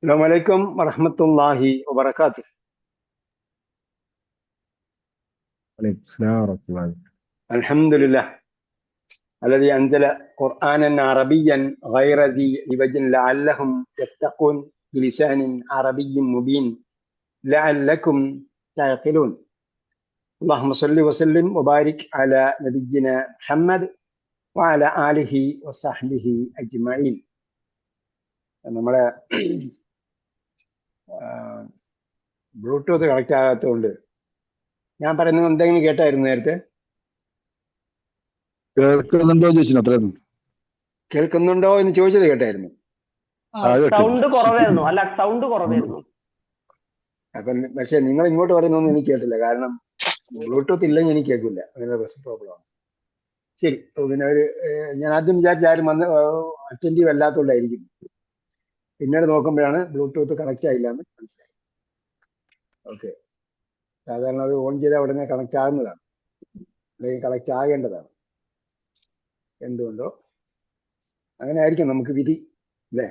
السلام عليكم ورحمة الله وبركاته. عليكم السلام ورحمة الله. الحمد لله الذي أنزل قرآنا عربيا غير ذي عوج لعلهم يتقون بلسان عربي مبين لعلكم تعقلون. اللهم صل وسلم وبارك على نبينا محمد وعلى آله وصحبه أجمعين. നമ്മുടെ Bluetooth connect ആകാത്തതുകൊണ്ട് ഞാൻ പറയുന്നത് എന്തെങ്കിലും കേട്ടായിരുന്നു നേരത്തെ? കേൾക്കുന്നുണ്ടോ ചോദിച്ചു അത്രയും കേൾക്കുന്നുണ്ടോ എന്ന് ചോദിച്ചത് കേട്ടായിരുന്നു. സൗണ്ട് കുറവായിരുന്നു. അല്ല, സൗണ്ട് കുറവായിരുന്നു. അപ്പം പക്ഷെ നിങ്ങൾ ഇങ്ങോട്ട് പറയുന്നൊന്നും എനിക്ക് കേട്ടില്ല, കാരണം ബ്ലൂടൂത്ത് ഇല്ലെങ്കിൽ എനിക്ക് കേൾക്കില്ല. അങ്ങനെ പ്രോബ്ലമാണ്. ശരി, പിന്നെ ഞാൻ ആദ്യം വിചാരിച്ച ആരും വന്ന് അറ്റൻറ്റീവ് അല്ലാത്തതുകൊണ്ടായിരിക്കും. പിന്നീട് നോക്കുമ്പോഴാണ് ബ്ലൂടൂത്ത് കണക്ട് ആയില്ല എന്ന് മനസ്സിലായി. ഓക്കെ, സാധാരണ അത് ഓൺ ചെയ്താൽ ഉടനെ കണക്ട് ആകുന്നതാണ്, അല്ലെങ്കിൽ കണക്ട് ആകേണ്ടതാണ്. എന്തുകൊണ്ടോ അങ്ങനെ ആയിരിക്കും നമുക്ക് വിധി, അല്ലേ?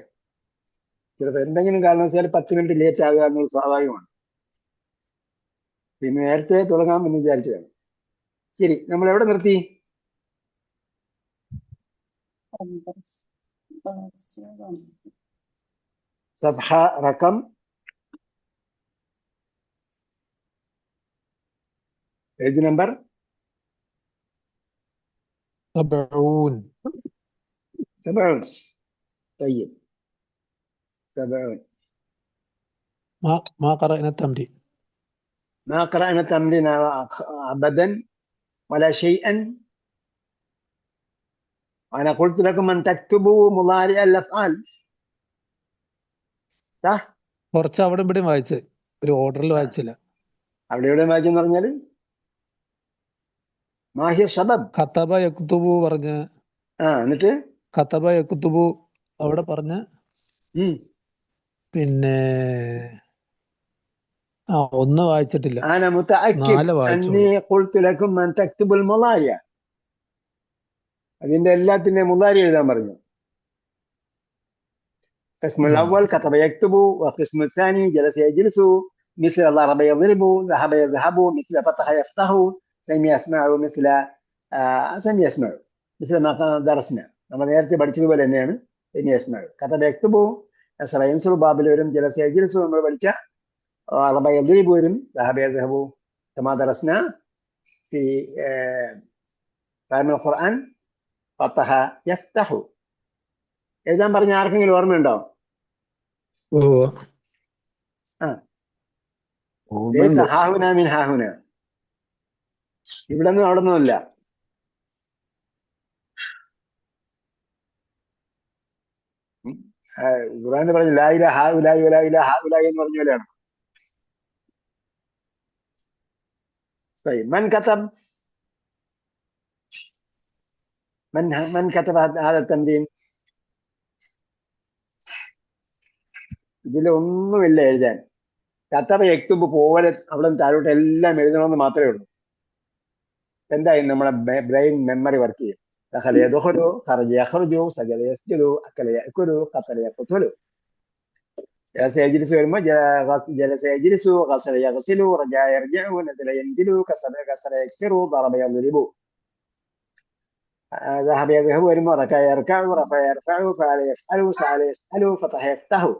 ചിലപ്പോൾ എന്തെങ്കിലും കാരണവശാൽ 10 മിനിറ്റ് ലേറ്റ് ആകുക എന്നുള്ളത് സ്വാഭാവികമാണ്. പിന്നെ നേരത്തെ തുടങ്ങാം എന്ന് വിചാരിച്ചതാണ്. ശരി, നമ്മൾ എവിടെ നിർത്തി? സഫഹ റഖം പേജ് നമ്പർ 70. 70. طيب 70. ما قرأنا التمرين. ما قرأنا التمرين أبدا ولا شيئا. أنا قلت لكم أن تكتبوا مضارع الأفعال. صح؟ കുറച്ച് അവിടെ ഇവിടെ വായിച്ച് ഒരു ഓർഡറിൽ വായിച്ചില്ല. അവിടെ ഇവിടെ വായിച്ചെന്ന് പറഞ്ഞാൽ മാഹിയ സബബ് ഖതബ യക്തുബു പറഞ്ഞ്, എന്നിട്ട് ഖതബ യക്തുബു അവിടെ പറഞ്ഞ്, പിന്നെ ഒന്ന് വായിച്ചിട്ടില്ല. أنا متأكد أني قلت لكم أن تكتبوا المضارع. അതിന്റെ എല്ലാത്തിന്റെയും മുതാരി എഴുതാൻ പറഞ്ഞു. قسم الأول كتب يكتب، والقسم الثاني جلس يجلس، مثل ضرب يضرب، ذهب يذهب، مثل فتح يفتح، سمع يسمع، مثل سمع يسمع، مثل ما درسنا. നമ്മൾ നേരത്തെ പഠിച്ചതുപോലെ തന്നെയാണ് سمع يسمع. كتب يكتب يسر ينصر ബാബിൽ വരും, جلس يجلس നമ്മൾ പഠിച്ച, ضرب يضرب വരും, ذهب يذهب كما درسنا في فهم القرآن. فتح يفتح എഴുതാൻ പറഞ്ഞ ആർക്കെങ്കിലും ഓർമ്മയുണ്ടോ? ഹാഹുന മിൻ ഹാഹുന, ഇവിടെ നിന്നും അവിടെ നിന്നുമില്ല. ഖുർആനിൽ പറഞ്ഞു ലാ ഇലാഹ ഇല്ലല്ലാഹു വലാ ഇലാഹ ഇല്ലല്ലാഹു എന്ന് പറഞ്ഞ പോലെയാണ്. മൻ കതബ من كتب هذا التمرين؟ ഇതിലൊന്നുമില്ല എഴുതാൻ. കതബ യക്തുബ് പോലെ അവിടെ താഴോട്ട് എല്ലാം എഴുതണമെന്ന് മാത്രമേ ഉള്ളൂ. എന്തായി നമ്മുടെ ബ്രെയിൻ മെമ്മറി വർക്ക് ചെയ്യും. ദഖല യദ്ഖുലു, ഖറജ യഖ്റുജു, സജദ യസ്ജുദു, അക്കല യഅകുലു, ഖതല യഖ്തുലു. ജലസ യജ്ലിസു വരുമ്പോൾ ജലസ യജ്ലിസു, ഖസല യഗ്സിലു, റജഅ യർജിഉ, നസല യൻസിലു, കസര യക്സിറു, ضرب يضرب. ذهب يذهب വരുമ്പോൾ റകഅ യർകഉ, റഫഅ യർഫഉ, ഫഅല യഫഅലു, സഅല യസ്അലു, ഫതഹ യഫ്തഹു.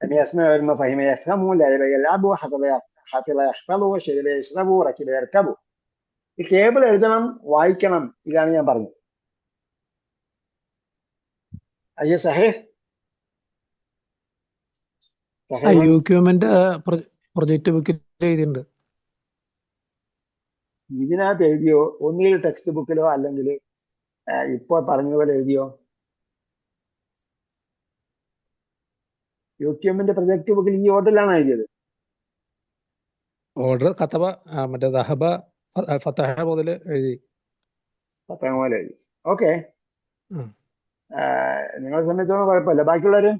سمع يسمع വരുമ്പോൾ ഫഹിമ യഫ്ഹമു, ലഅബ യൽഅബു, ഹഫിള യഹ്ഫളു, ശരിബ യശ്റബു, റകിബ യർകബു. ഈ ടേബിൾ എഴുതണം, വായിക്കണം. ഇതാണ് ഞാൻ പറഞ്ഞത്. അയ്യോ സഹീഹ്. യൂക്യൂമെന്റ് പ്രൊജക്ട് ബുക്കിൽ എഴുതിയിട്ടുണ്ട്. ഇതിനകത്ത് എഴുതിയോ? ഒന്നുകിൽ ടെക്സ്റ്റ് ബുക്കിലോ അല്ലെങ്കിൽ ഇപ്പോൾ പറഞ്ഞതുപോലെ എഴുതിയോ? യൂക്യൂമിന്റെ പ്രൊജക്ട് ബുക്കിൽ ഈ ഓർഡറിലാണ് എഴുതിയത്. ഓർഡർ കതബ മറ്റേ ദഹബ ഫതഹ മുതൽ എഴുതി. ഫതഹ മുതൽ എഴുതി. ഓക്കെ, നിങ്ങളെ സംബന്ധിച്ചോളം കുഴപ്പമില്ല. ബാക്കിയുള്ളവര്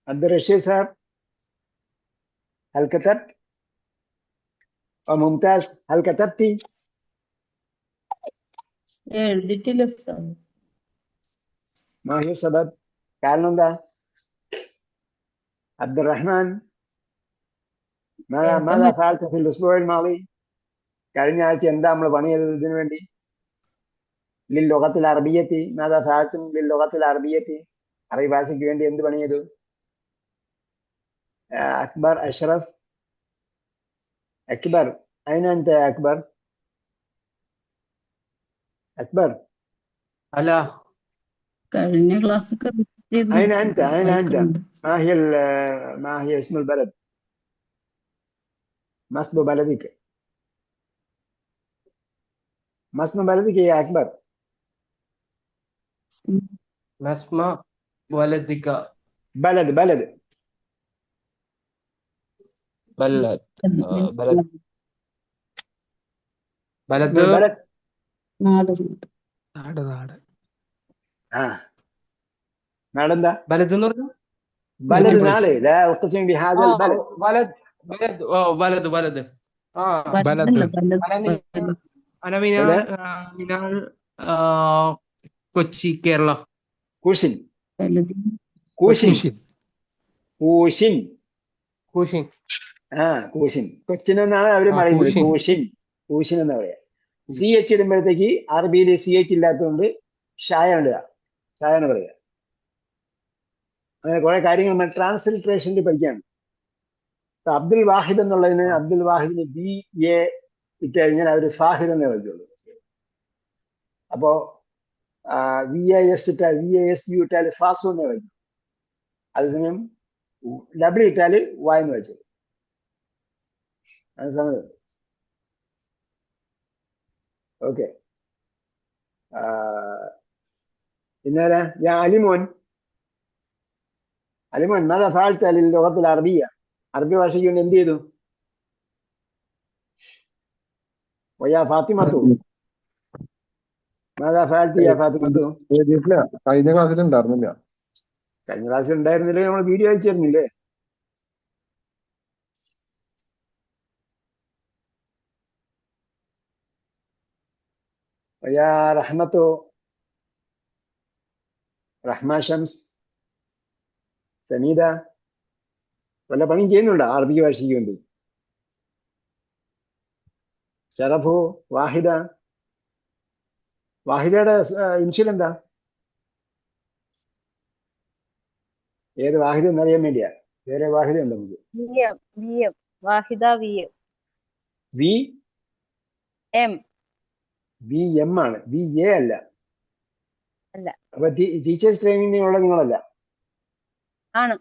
عبدالرشيد صاحب هل كتبت؟ ممتاز، هل كتبتي؟ എഴുതിയിട്ടില്ല. മാഹിയ സബബ് കാരണം എന്താ? അബ്ദുറഹ്മാൻ മാതാ ഫഅൽത ഫിൽ ഉസ്ബുഇൽ മാളി? കഴിഞ്ഞ ആഴ്ച എന്താ നമ്മൾ പണി ചെയ്തത് ഇതിനു വേണ്ടി? ലിൽ ലുഗത്തിൽ അറബിയത്തി മാതാ ഫഅൽതും ലിൽ ലുഗത്തിൽ അറബിയത്തി? അറബി ഭാഷയ്ക്ക് വേണ്ടി എന്ത് പണി ചെയ്തു? അക്ബർ, അഷ്റഫ്, അക്ബർ, അയിന അൻത അക്ബർ? അക്ബർ അല്ല കഴിഞ്ഞ ക്ലാസ് أين أنت؟ أين أنت؟ ما هي اسم البلد؟ ما اسم بلدك؟ ما اسم بلدك يا أكبر؟ മസ്മ വലദിക بلد ബലദ് ബലദ് اسم ബലദ് البلد؟ നാട് നാട് നാട് نعم ده ബലദ് എന്ന് പറഞ്ഞു بلد English. نالي لا أقسم بهذا البلد. ബലദ് ബലദ് ഓ ബലദ് ബലദ് ആ ബലദ്. അനവിനാൾ മിനാൾ കൊച്ചി കേരള كوشن വലുത് كوشن കുഷിൻ. كوشن കൂഷിൻ കൂഷിൻ. കൊച്ചിൻ എന്നാണ് അവര് പറയുന്നത്. കൂഷിൻ. കൂഷിൻ കൂഷിൻ എന്നാ പറയാ. സി എച്ച് ഇടുമ്പോഴത്തേക്ക് അറബിയിൽ സി എച്ച് ഇല്ലാത്തതുകൊണ്ട് ഷായാണ് ഇടുക. ഷായാണ് പറയുക. അങ്ങനെ കുറെ കാര്യങ്ങൾ നമ്മൾ ട്രാൻസ്ലിട്രേഷനിൽ പഠിക്കാണ്. അബ്ദുൽ വാഹിദ് എന്നുള്ളതിന് അബ്ദുൽ വാഹിദിന് ബി എ ഇട്ട് കഴിഞ്ഞാൽ അവർ ഫാഹിദ് എന്നേ വയ്ക്കുള്ളൂ. അപ്പോ VAS ഇട്ടാൽ VASU ഇട്ടാൽ ഫാസു എന്നേ വയ്ക്കും. അതേസമയം ഡബ്ല്യു ഇട്ടാല് വായെന്ന് വെച്ചു. മനസ്സിലാകുന്നത്? ഓക്കെ. പിന്നെ അലിമോൻ അലിമോൻ മാതാ ഫഅൽത ലിൽ ലുഗത്തിൽ അറബിയ? അറബി ഭാഷയ്ക്ക് വേണ്ടി എന്ത് ചെയ്തു? വയാ ഫാത്തിമത്തു മാതാ ഫഅൽതി യാ ഫാത്തിമത്തു? എഴുതിയിട്ടില്ല. കഴിഞ്ഞ ക്ലാസ്സിൽ ഉണ്ടായിരുന്നില്ല. കഴിഞ്ഞ ക്ലാസ്സിൽ ഉണ്ടായിരുന്നില്ലേ? നമ്മൾ വീഡിയോ അയച്ചു തരുന്നില്ലേ? വയാ റഹ്മത്തു റഹ്മ ഷംസ് സമീദ വല്ല പണിയും ചെയ്യുന്നുണ്ടോ അറബി ഭാഷയ്ക്ക് വേണ്ടി? ഷറഫു വാഹിദ. വാഹിദയുടെ ഇൻഷ്യൽ എന്താ? ഏത് വാഹിദ് എന്നറിയാൻ വേണ്ടിയാ. വേറെ വാഹിദ ഉണ്ട് നമുക്ക്. Wahida VM. V M. VM ആണ്, VA അല്ല. അല്ല. അപ്പൊ ടീച്ചേഴ്സ് ട്രെയിനിങ്ങിനുള്ള നിങ്ങളല്ല, ആണ്.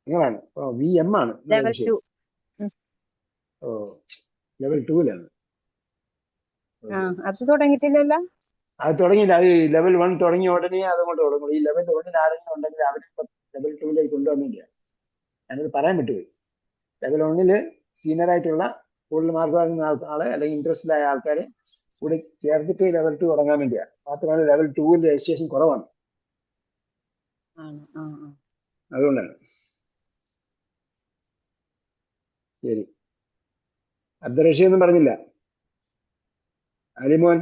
നിങ്ങളാണ്. VM ആണ്. ലെവൽ 2. ഓ, ലെവൽ 2ലാണ്. അത് തുടങ്ങിയിട്ടില്ലല്ലോ. അത് തുടങ്ങിയില്ല. അത് ലെവൽ 1 തുടങ്ങിയ ഉടനെ അതുകൊണ്ട് തുടങ്ങും. ഈ ലെവൽ 1 ആരെങ്കിലും ഉണ്ടെങ്കിൽ അവരിപ്പോ ലെവൽ 2ലേക്ക് കൊണ്ടുവന്നില്ല. ഞാനത് പറയാൻ പറ്റുപോയി. ലെവൽ 1 സീനിയർ ആയിട്ടുള്ള കൂടുതൽ മാർക്ക് വാങ്ങുന്ന ആളെ അല്ലെങ്കിൽ ഇൻട്രസ്റ്റഡ് ആയ ആൾക്കാരെ കൂടി ചേർത്തിട്ട് ലെവൽ 2 തുടങ്ങാൻ വേണ്ടിയാണ്. മാത്രമല്ല ലെവൽ 2 രജിസ്ട്രേഷൻ കുറവാണ്. അതുകൊണ്ടാണ്. ശരി. അബ്ദുൾ റഷീദ് ഒന്നും പറഞ്ഞില്ല. അലിമോൻ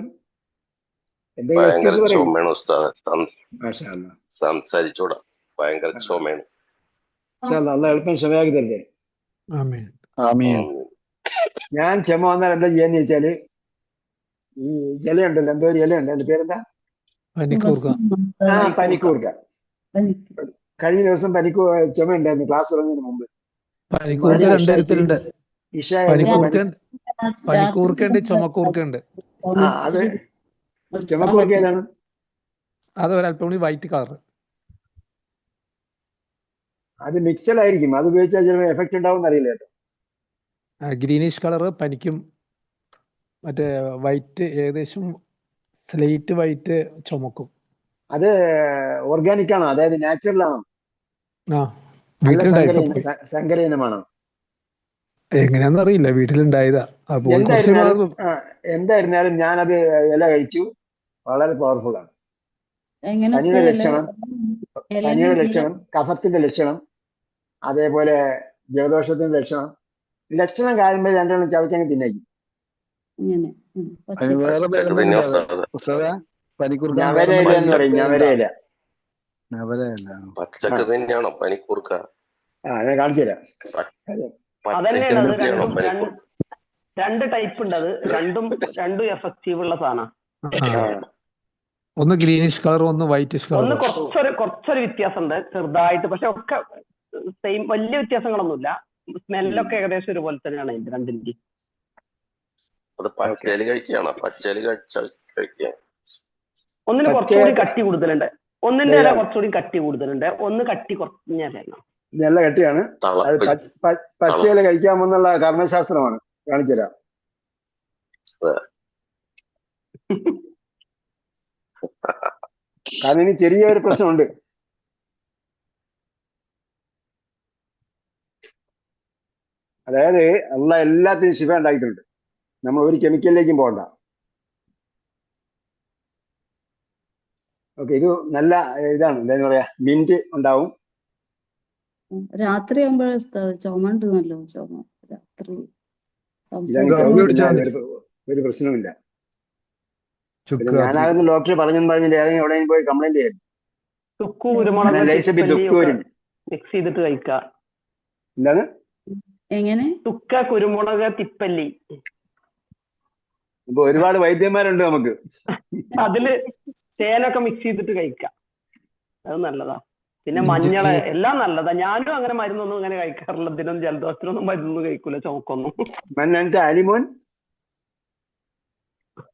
എന്തെങ്കിലും എക്സ്ക്യൂസ് പറയും? മാഷാ അല്ലാഹ്. സംസാരിച്ചൂടാ, ഭയങ്കര ചുമയാണ്. അള്ളാഹ് എളുപ്പം ക്ഷമയാക്കി തരട്ടെ. ആമീൻ. ആമീൻ. ഞാൻ ക്ഷമ വന്നാൽ എന്താ ചെയ്യാന്ന് ചോദിച്ചാല്, ഈ ഇലയുണ്ടല്ലോ, എന്തോ ഒരു ഇലയുണ്ട്, എന്റെ പേരെന്താ? പനിക്കൂർക്ക. പനിക്കൂർക്ക. കഴിഞ്ഞ ദിവസം ചുമ ഉണ്ടായിരുന്നു ക്ലാസ് തുടങ്ങുന്നതിന് മുമ്പ്. പനിക്കൂർക്ക രണ്ടുതരത്തിലുണ്ട്. പനിക്കൂർക്കുണ്ട്, ചുമക്കൂർക്കുണ്ട്. അത് ചുമക്കൂർക്ക ഏതാണ്? അത് ഒരല്പം കൂടി വൈറ്റ് കളർ. അത് മിക്സഡ് ആയിരിക്കും. അത് ഉപയോഗിച്ചാൽ ചിലപ്പോൾ എഫക്ട് ഉണ്ടാവും അറിയില്ല കേട്ടോ. ഗ്രീനിഷ് കളറ് പനിക്കും. മറ്റേ വൈറ്റ് ഏകദേശം സ്ലേറ്റ് വൈറ്റ് ചുമക്കും. അത് ഓർഗാനിക് ആണോ? അതായത് നാച്ചുറൽ ആണോ? സങ്കര ഇനമാണോ? എങ്ങനെയാന്ന് അറിയില്ല, വീട്ടിലുണ്ടായതാ. എന്തായിരുന്നാലും ഞാനത് ഇല കഴിച്ചു. വളരെ പവർഫുൾ ആണ്. പനിയുടെ ലക്ഷണം, കഫത്തിന്റെ ലക്ഷണം, അതേപോലെ ജലദോഷത്തിന്റെ ലക്ഷണം കാണുമ്പോൾ രണ്ടെണ്ണം ചവച്ചങ്ങ് തിന്നേക്കും. വേറെ ഞവരയില എന്ന് പറയും. ഞവരയില. നവലയല്ല. പച്ചക്ക് തന്നെയാണോ പനിക്കൂർക്ക? ഞാൻ കാണിച്ചു തരാം. പച്ചക്ക് അതന്നെയാണ് അത്. തന്നെയാണോ രണ്ടും പനിക്കൂർക്ക? രണ്ട് ടൈപ്പ് ഉണ്ട്. അത് രണ്ടും എഫക്റ്റീവ് ഉള്ള സാധനമാണ്. ഒന്ന് ഗ്രീനിഷ് കളർ, ഒന്ന് വൈറ്റിഷ് ഒന്ന് കളർ. കുറച്ചൊരു വ്യത്യാസമുണ്ട് ചെറുതായിട്ട്, പക്ഷെ ഒക്കെ സെയിം, വലിയ വ്യത്യാസങ്ങളൊന്നുമില്ല. സ്മെല്ലൊക്കെ ഏകദേശം ഒരുപോലെ തന്നെയാണ് ഇതിന്റെ രണ്ടിന്റെ. അത് പച്ചയില് കഴിക്കുകയാണോ? പച്ചയില് കഴിക്കുക. ഒന്നിന് കുറച്ചുകൂടി കട്ടി കൂടുതലുണ്ട്. ഒന്നിന്റെ ഇല കുറച്ചുകൂടി കട്ടി കൂടുതലുണ്ട്. ഒന്ന് കട്ടി കുറഞ്ഞ ഇലയാണ്. നല്ല കട്ടിയാണ്. അത് പച്ചയില കഴിക്കാമെന്നുള്ള കർമ്മശാസ്ത്രമാണ്. കാണിച്ചു തരാം. കാരണം ഇനി ചെറിയൊരു പ്രശ്നമുണ്ട്. അതായത് അള്ളാഹ് എല്ലാത്തിനും ശിഫ ഉണ്ടായിട്ടുണ്ട്. നമ്മൾ ഒരു കെമിക്കലിലേക്കും പോകണ്ട. ഓക്കെ, ഇത് നല്ല ഇതാണ്. എന്താ പറയാ, മിന്റ് ഉണ്ടാവും. രാത്രി ആകുമ്പോഴേ ചുമ ഉണ്ടെന്നല്ലോ. ചുമ രാത്രി ഇതങ്ങ് ഒരു പ്രശ്നവുമില്ല. ഞാനാകുന്ന ഡോക്ടർ പറഞ്ഞില്ല, ഏതെങ്കിലും എവിടെയും പോയി കംപ്ലൈന്റ് ചെയ്യാം. ചുക്ക്, കുരുമുളക് മിക്സ് ചെയ്തിട്ട് കഴിക്കുക. എന്താണ്? എങ്ങനെ? ചുക്ക, കുരുമുളക്, തിപ്പല്ലി. ഇപ്പൊ ഒരുപാട് വൈദ്യന്മാരുണ്ട് നമുക്ക്. അതില് തേനൊക്കെ മിക്സ് ചെയ്തിട്ട് കഴിക്കാം. അത് നല്ലതാ. പിന്നെ മഞ്ഞള് എല്ലാം നല്ലതാ. ഞാനും അങ്ങനെ മരുന്നൊന്നും അങ്ങനെ കഴിക്കാറില്ല. ഇതിനും ജലദോഷത്തിനൊന്നും മരുന്നൊന്നും കഴിക്കൂല, ചുമക്കൊന്നും. അലിമോൻ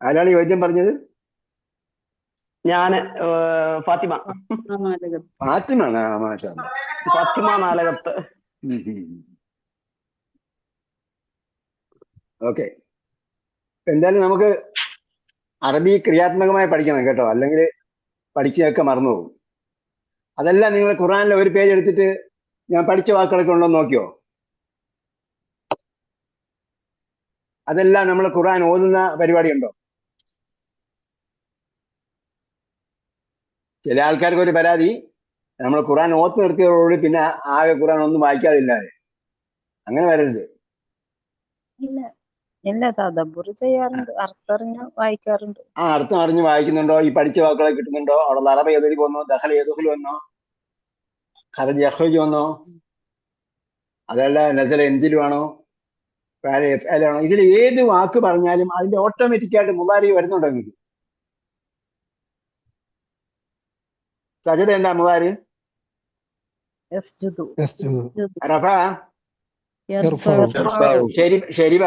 ആരാണ് ഈ വൈദ്യം പറഞ്ഞത്? ഞാന് ഫാത്തിമ നാലകത്ത്. ഓക്കെ, എന്തായാലും നമുക്ക് അറബി ക്രിയാത്മകമായി പഠിക്കണം കേട്ടോ, അല്ലെങ്കിൽ പഠിച്ചതൊക്കെ മറന്നു പോകും. അതല്ല, നിങ്ങൾ ഖുർആനിലെ ഒരു പേജ് എടുത്തിട്ട് ഞാൻ പഠിച്ച വാക്കുകളൊക്കെ ഉണ്ടോ നോക്കിയോ? അതെല്ലാം നമ്മൾ ഖുർആൻ ഓതുന്ന പരിപാടി ഉണ്ടോ? ചില ആൾക്കാർക്ക് ഒരു പരാതി, നമ്മൾ ഖുർആൻ ഓത്ത് നിർത്തിയതോടുകൂടി പിന്നെ ആകെ ഖുർആൻ ഒന്നും വായിക്കാതില്ലാതെ. അങ്ങനെ വരരുത്. ഇല്ല, തദബ്ബുർ ചെയ്യാറുണ്ട്, അർത്ഥറിഞ്ഞ് വായിക്കാറുണ്ട്. ആ അർത്ഥം അറിഞ്ഞ് വായിക്കുന്നുണ്ടോ? ഈ പഠിച്ച വാക്കുകളെ കിട്ടുന്നുണ്ടോ? അവിടെ ലറബ എതിരി വന്നോ, ദഹൽ എതുഹിൽ വന്നോ, ഖറജ് യഖ്റുജ് വന്നോ, അതല്ല നസൽ എൻജിൽ ആണോ, ആണോ? ഇതിൽ ഏത് വാക്ക് പറഞ്ഞാലും അതിന്റെ ഓട്ടോമാറ്റിക്കായിട്ട് മുതാരി വരുന്നുണ്ടോ? എനിക്ക് സജദ എന്താ മുതാരി? റഫ, ഷെരിബ,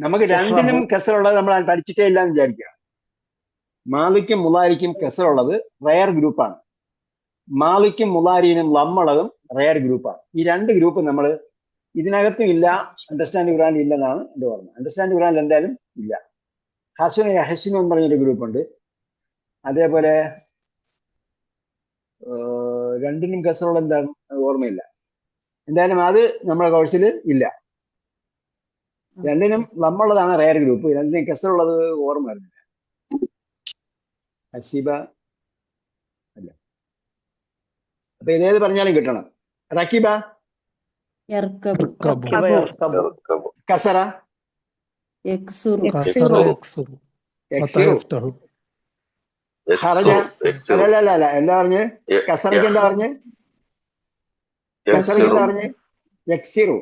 നമുക്ക് രണ്ടിനും കെസറുള്ളത് നമ്മൾ പഠിച്ചിട്ടേ ഇല്ല എന്ന് വിചാരിക്കുക. മാലിക്കും മുലാരിക്കും കെസറുള്ളത് റയർ ഗ്രൂപ്പാണ്. മാലിക്കും മുലാരിനും ലമ്മുള്ളതും റയർ ഗ്രൂപ്പാണ്. ഈ രണ്ട് ഗ്രൂപ്പ് നമ്മൾ ഇതിനകത്തും ഇല്ല, അണ്ടർസ്റ്റാൻഡ് ഖുർആനിൽ ഇല്ലെന്നാണ് എന്റെ ഓർമ്മ. അണ്ടർസ്റ്റാൻഡ് ഖുർആനിൽ എന്തായാലും ഇല്ല. ഹസുന യഹ്സിനു എന്ന് പറഞ്ഞൊരു ഗ്രൂപ്പ് ഉണ്ട്. അതേപോലെ രണ്ടിനും കെസറുള്ള എന്താണ് ഓർമ്മയില്ല. എന്തായാലും അത് നമ്മുടെ കോഴ്സിൽ ഇല്ല. രണ്ടിനും നമ്മളുള്ളതാണ് റയർ ഗ്രൂപ്പ്. രണ്ടിനും കെസറുള്ളത് ഓർമ്മ വരുന്നില്ല. ഹസീബ അല്ല. അപ്പൊ ഇതേത് പറഞ്ഞാലും കിട്ടണം. റക്കീബ, കസറ, ഖറജ. അല്ല, എന്താ പറഞ്ഞ്? കസറയ്ക്ക് എന്താ പറഞ്ഞ്? കസറയ്ക്ക് എന്താ പറഞ്ഞ്? യക്സിറു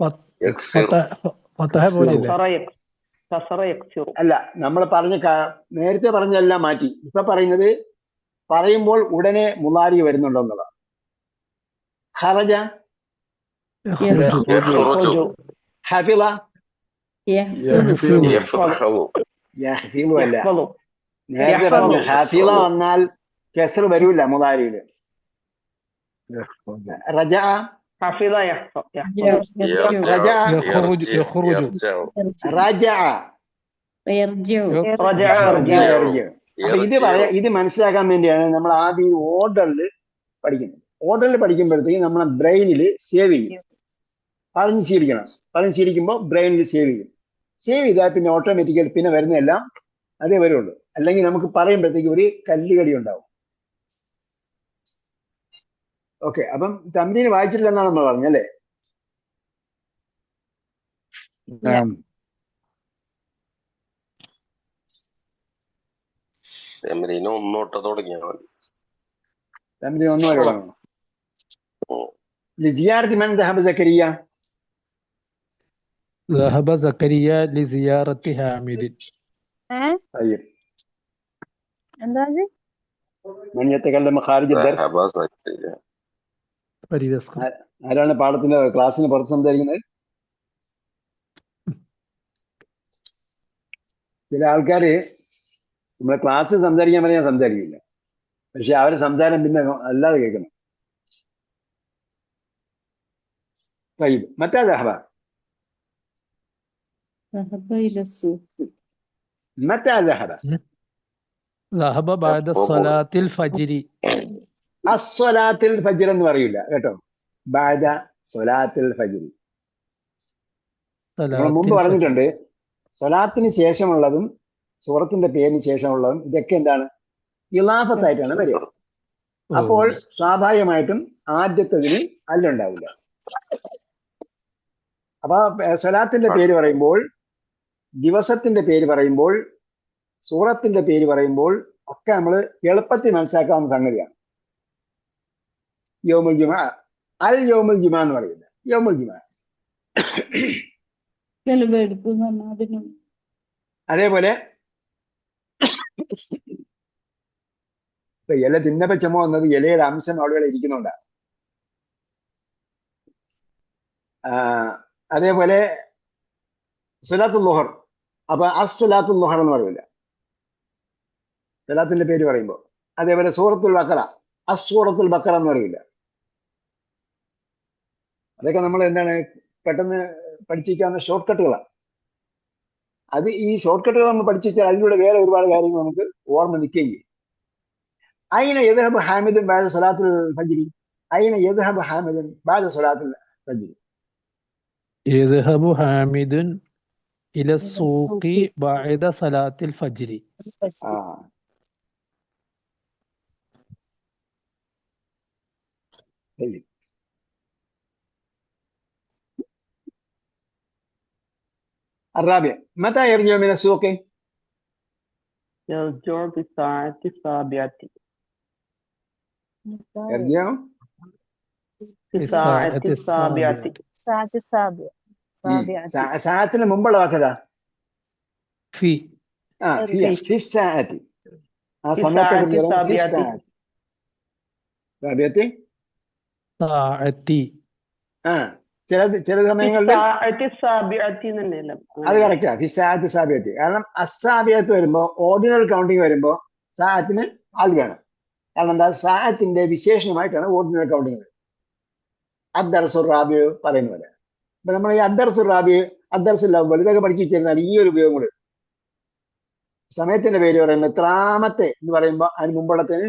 അല്ല, നമ്മൾ പറഞ്ഞ നേരത്തെ പറഞ്ഞതെല്ലാം മാറ്റി. ഇപ്പൊ പറയുന്നത് പറയുമ്പോൾ ഉടനെ മുലാരി വരുന്നുണ്ടോ എന്നുള്ളതാണ്. ഖറജ, ഹഫിള, യഹ്ഫിളു അല്ല. നേരത്തെ പറഞ്ഞ ഹഫിള വന്നാൽ കെസർ വരൂല മുലാരിയില്. റജ, ഇത് മനസ്സിലാക്കാൻ വേണ്ടിയാണ് നമ്മൾ ആദ്യം ഈ ഓർഡറിൽ പഠിക്കുന്നത്. ഓർഡറിൽ പഠിക്കുമ്പോഴത്തേക്കും നമ്മളെ ബ്രെയിനിൽ സേവ് ചെയ്യും. പറഞ്ഞ് ശീലിക്കുമ്പോൾ ബ്രെയിനിൽ സേവ് ചെയ്യും. സേവ് ചെയ്താൽ പിന്നെ ഓട്ടോമാറ്റിക്കായിട്ട് പിന്നെ വരുന്നതെല്ലാം അതേ വരുള്ളൂ. അല്ലെങ്കിൽ നമുക്ക് പറയുമ്പോഴത്തേക്കും ഒരു കല്ലുകടി ഉണ്ടാവും. ഓക്കെ, അപ്പം തംരീൻ വായിച്ചിട്ടില്ലെന്നാണ് നമ്മൾ പറഞ്ഞല്ലേ? തെമരീന് ഒന്നോട്ട് തുടങ്ങിയാൽ മതി. തമ്മിൽ ഒന്നും അറിയണം. لزيارة من ذهب زكريا؟ ذهب زكريا لزيارة حامد. طيب എന്താ അത്? من يتكلم خارج الدرس؟ ذهب زكريا. فريد اسكن. ആരാണ് പാഠത്തിന്റെ ക്ലാസ്സിന് പുറത്ത് സംസാരിക്കുന്നത്? ചില ആൾക്കാര് നമ്മളെ ക്ലാസ്സിൽ സംസാരിക്കാൻ പറഞ്ഞാൽ സംസാരിക്കില്ല, പക്ഷെ അവരെ സംസാരം പിന്നെ അല്ലാതെ കേൾക്കണം. طيب متى ذهب؟ ذهب إلى السوق. متى ذهب؟ ذهب بعد صلاة الفجر. الصلاة الفجر എന്ന് പറയില്ല കേട്ടോ. بعد صلاة الفجر. നമ്മൾ صلاة മുമ്പ് الفجر. പറഞ്ഞിട്ടുണ്ട്, സ്വലാത്തിന് ശേഷമുള്ളതും സൂറത്തിന്റെ പേരിന് ശേഷമുള്ളതും ഇതൊക്കെ എന്താണ്? ഇലാഫത്തായിട്ടാണ് വരിക. അപ്പോൾ സ്വാഭാവികമായിട്ടും ആദ്യത്തതിന് അല്ലുണ്ടാവില്ല. അപ്പൊ സ്വലാത്തിന്റെ പേര് പറയുമ്പോൾ, ദിവസത്തിന്റെ പേര് പറയുമ്പോൾ, സൂറത്തിന്റെ പേര് പറയുമ്പോൾ ഒക്കെ നമ്മൾ എളുപ്പത്തിൽ മനസ്സിലാക്കാവുന്ന സംഗതിയാണ്. യൗമുൽ ജുമാ, അൽ യൗമുൽ ജുമാ എന്ന് പറയുന്നത് യൗമുൽ ജുമാ. തെളിവെടുപ്പ് എന്ന് പറഞ്ഞാൽ അതിന് അതേപോലെ ഇപ്പൊ ഇല തിന്നപ്പ ചുമ വന്നത് ഇലയുടെ അംശം അവിടെ ഇരിക്കുന്നുണ്ടാണ്. അതേപോലെ സ്വലാത്തുൽ ളുഹർ, അപ്പൊ അസ്വലാത്തുൽ ളുഹർ എന്ന് പറയില്ല സ്വലാത്തിന്റെ പേര് പറയുമ്പോൾ. അതേപോലെ സൂറത്തുൽ ബഖറ, അസ്സൂറത്തുൽ ബഖറ എന്ന് പറയില്ല. അതൊക്കെ നമ്മൾ എന്താണ് പെട്ടെന്ന് പഠിച്ചിരിക്കാവുന്ന ഷോർട്ട് കട്ടുകളാണ്. അത് ഈ ഷോർട്ട് കട്ടുകൾ നമ്മൾ പഠിച്ചാൽ അതിലൂടെ വേറെ ഒരുപാട് കാര്യങ്ങൾ നമുക്ക് ഓർമ്മ നിൽക്കുകയും ചെയ്യും. അയിന യദ്ഹബു ഹാമിദുൻ ബഅദ സ്വലാത്തുൽ ഫജ്രി? അയിന യദ്ഹബു ഹാമിദുൻ ബഅദ സ്വലാത്തുൽ ഫജ്രി? يذهب حامد إلى السوق بعد صلاة الفجر. طيب الرابع متى يرجع من السوق؟ يرجع في الساعة السابعة. يرجع في الساعة السابعة. الساعة السابعة. ساعتنا മുമ്പുള്ള വാക്കതാ في. في الساعة. സമയത്തെ ചില സമയങ്ങളിൽ അത് കറക്റ്റാ. ഫിസാഅത്ത് സാബിയത്ത്. കാരണം അസാബിയത്ത് വരുമ്പോ, ഓർഡിനൽ കൗണ്ടിങ് വരുമ്പോ സാഅത്തിന് ആൾ വേണം. കാരണം എന്താ, സാഅത്തിന്റെ വിശേഷണമായിട്ടാണ് ഓർഡിനൽ കൗണ്ടിങ് വരുന്നത്. അദ്ദർസുർ റാബി പറയുന്ന പോലെ. അപ്പൊ നമ്മൾ ഈ അദ്ദർസുർ റാബി, അദ്ദർസുൽ അവ്വൽ ഇതൊക്കെ പഠിച്ചു വെച്ചിരുന്നാൽ ഈ ഒരു ഉപയോഗം കൂടെ. സമയത്തിന്റെ പേര് പറയുമ്പോൾ എത്രാമത്തെ എന്ന് പറയുമ്പോൾ അതിന് മുമ്പുള്ളത്തിന്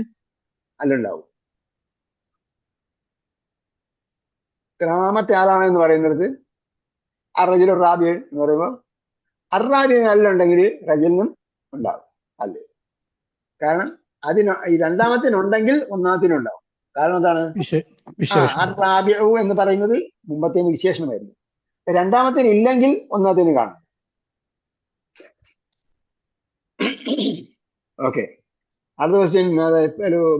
അല്ലുണ്ടാവും. എത്രാമത്തെ ആളാണെന്ന് പറയുന്നത് അറജുൽ റാബി എന്ന് പറയുമ്പോൾ അറാബിന് അല്ലുണ്ടെങ്കിൽ റജലിനും ഉണ്ടാവും അല്ലേ. കാരണം അതിന് ഈ രണ്ടാമത്തിനുണ്ടെങ്കിൽ ഒന്നാമത്തിനുണ്ടാവും. കാരണം എന്താണ്, അറാബിഉ എന്ന് പറയുന്നത് മുമ്പത്തേന് വിശേഷണമായിരുന്നു. രണ്ടാമത്തിന് ഇല്ലെങ്കിൽ ഒന്നാമത്തേന് കാണും. ഓക്കെ, അടുത്ത ക്വസ്റ്റ്യൻ.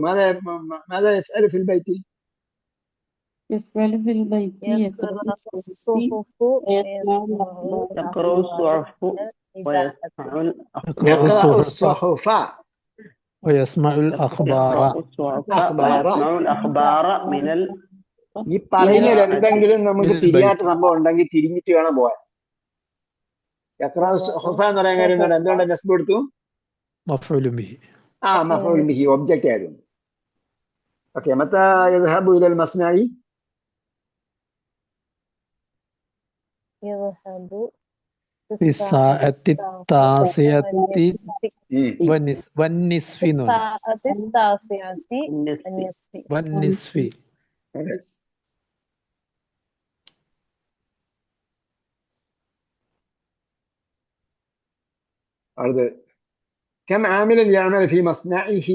ماذا يفعل في البيت؟ يفعل في البيت يقرأ الصحف ويسمع الأخبار. ഈ പറയുന്നതിൽ എന്തെങ്കിലും നമുക്ക് തിരിയാത്ത സംഭവം ഉണ്ടെങ്കിൽ തിരിഞ്ഞിട്ട് വേണം പോവാൻ. യഖ്റഉ എന്ന് പറയാൻ കാര്യം എന്തുകൊണ്ട് നസ്ബ് എടുത്തു? مفعول به. മഫ്ഊൽ ബിഹി, ഒബ്ജക്റ്റ് ആയിരുന്നു. ഓക്കെ, മത്താ യദ്ഹബു ഇലൽ മസ്നഇ? يذهب في الساعة التاسعة والنصف. الساعة التاسعة والنصف. അടുത്ത് كم عاملا يعمل في مصنعه؟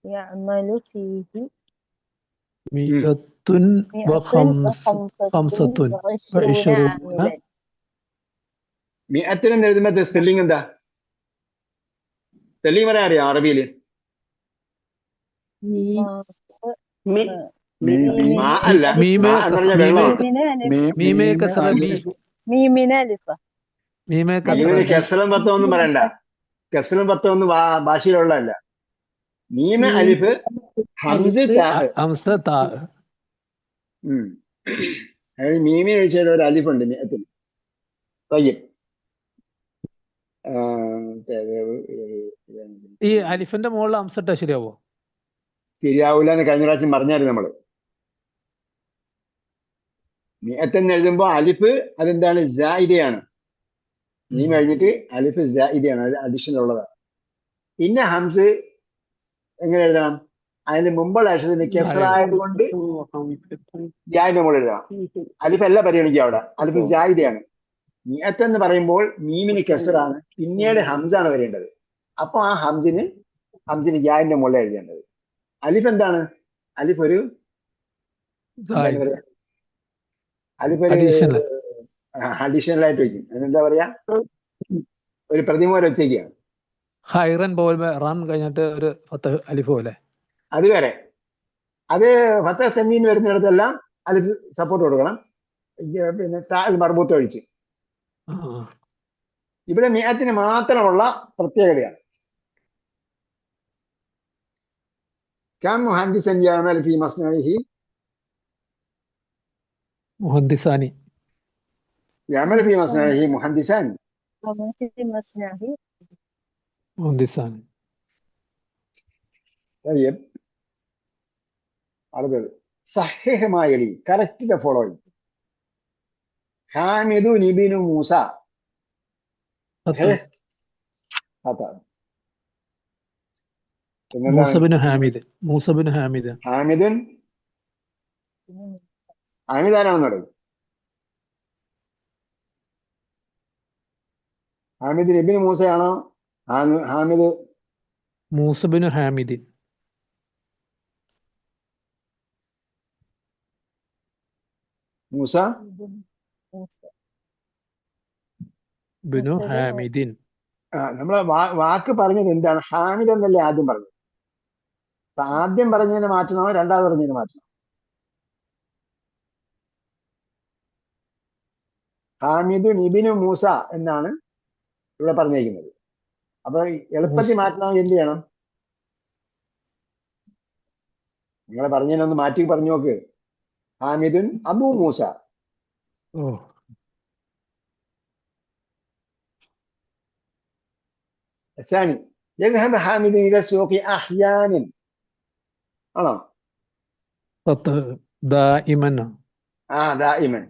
يعمل فيه 125 125 عاملا. മിഅത്തിന് എഴുതുമ്പോ സ്പെല്ലിംഗ് എന്താ? സ്പെല്ലിംഗ് പറയാൻ അറിയാം അറബിയില്? മീ മി മീമിന് മാ അല്ല, മീമ് മാ എന്ന് പറഞ്ഞാൽ വെള്ളമാണ്. മീമിന് അലിഫ് മീമേ കസറ ബി മീമിന് അലിഫ മീമേ കസറ മീമിന് ബി കെസറും പത്തൊന്നും പറയണ്ട. കെസറും പത്തൊന്നും ഭാഷയിലുള്ളതല്ല. മീമ് മീം അലിഫ് ഹംസ് അലിഫ് താ. ഹംസ താ. അതായത് മീമിന് കഴിച്ചാൽ ഒരു അലിഫുണ്ട് മിഅത്തിൽ. തയ്യബ്. ഈ അലിഫിന്റെ മുകളിൽ ഹംസ ശരിയാവോ? ശരിയാവൂല എന്ന് കഴിഞ്ഞ പ്രാവശ്യം പറഞ്ഞായിരുന്നു നമ്മള്. മിഅത്തെന്ന് എഴുതുമ്പോ അലിഫ് അതെന്താണ്? ജായിദയാണ്. മീം കഴിഞ്ഞിട്ട് അലിഫ് ജായിദയാണ്, അത് അഡീഷണൽ ഉള്ളതാണ്. പിന്നെ ഹംസ് എങ്ങനെ എഴുതണം? അതിന് മുമ്പുള്ള അക്ഷരത്തിന് കെസറായത് കൊണ്ട് ജായിന്റെ മുകളിൽ എഴുതണം. അലിഫ് അല്ല പരിഗണിക്കുക അവിടെ, അലിഫ് ജായിദയാണ്. മിഅത്ത് എന്ന് പറയുമ്പോൾ മീമിന് കെസറാണ്, പിന്നീട് ഹംസാണ് വരേണ്ടത്. അപ്പൊ ആ ഹംസിന് ജായിന്റെ മുകളിൽ എഴുതേണ്ടത്. അലിഫ് എന്താണ്? അലിഫ് ഒരു എന്താണ് പറയാ? അലിഫ് ഒരു അഡീഷണൽ. അഡീഷണൽ ആയിട്ട് വയ്ക്കും. അതിനെന്താ പറയാ? ഒരു പ്രതിമ പോലെ വെച്ചേക്കാണ്. ഹൈറൻ പോലെ റൺ കഴിഞ്ഞിട്ട് ഒരു ഫത്തഹ് അലിഫ് പോലെ. അത് വരെ അത് ഫത്തഹ് തൻവീൻ വരുന്നിടത്തെല്ലാം അലിഫ് സപ്പോർട്ട് കൊടുക്കണം. പിന്നെ മർബൂത്ത് ഒഴിച്ച്. ആ. ഇവിടെ മിഅത്തിന് മാത്രമുള്ള പ്രത്യേകതയാണ്. كم مهندسا يعمل في مصنعه؟ മുഹദ്ദിസാനി. يعمل في مصنعه مهندسان. ومن في مصنعه മുഹദ്ദിസാനി. طيب. അടുത്തത് صحح ما يلي. correct the following. حامد بن موسى. صحيح. خطأ. മൂസബിന് Hamid. മൂസബിന് Hamid. ഹാമിദുൻ. Hamid ആരാണെന്ന് പറയും? ഹാമിദ് ഇബ്നു മൂസയാണോ? ഹാമിദ് മൂസബിന് ഹാമിദ്. മൂസ ബിനു ഹാമിദിൻ. നമ്മളെ വാക്ക് പറഞ്ഞത് എന്താണ്? ഹാമിദ് എന്നല്ലേ ആദ്യം പറഞ്ഞത്. അപ്പൊ ആദ്യം പറഞ്ഞതിന് മാറ്റണോ രണ്ടാമത് പറഞ്ഞതിന് മാറ്റണോ? ഹാമിദ് ഇബ്നു മൂസ എന്നാണ് ഇവിടെ പറഞ്ഞിരിക്കുന്നത്. അപ്പൊ എളുപ്പത്തിൽ മാറ്റണം. എന്ത് ചെയ്യണം? നിങ്ങളെ പറഞ്ഞതിനൊന്ന് മാറ്റി പറഞ്ഞു നോക്ക്. ഹാമിദുൻ അബു മൂസ. ഓ. الثاني يذهب حامد إلى السوق أحيانا. ആണോ? ഫത്തഹ് ദായിമൻ. دائما.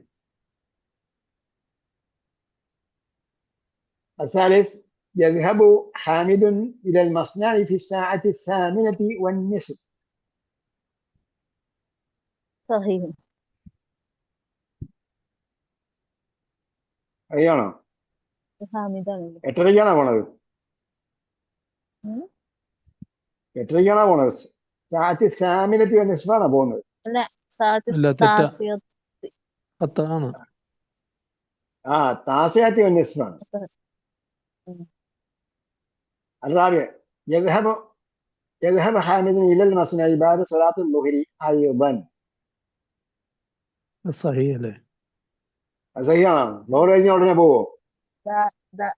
الثالث يذهب حامد إلى المصنع في الساعة 8:30. صحيح അറിയാണോ? حامدان. എട്ടരയ്ക്കാണോ പോണത്? ഉം. എട്ടരയ്ക്കാണോ പോണത്? സാഅത്ത് സാമിനത്തി വന്നിസ്ഫാണോ പോകുന്നത്? لا ساعة അല്ല, തെറ്റാ. التاسعة. ഫത്തഹാണ്. താസിയാത്തി വന്നിസ്ഫാണ്. الرابع يذهب حامد إلى المصنع بعد صلاة الظهر أيضا. സഹീഹ് അല്ലേ? അത് ശരിയാണോ? ലോഡ് കഴിഞ്ഞ ഉടനെ പോവോ? لا لا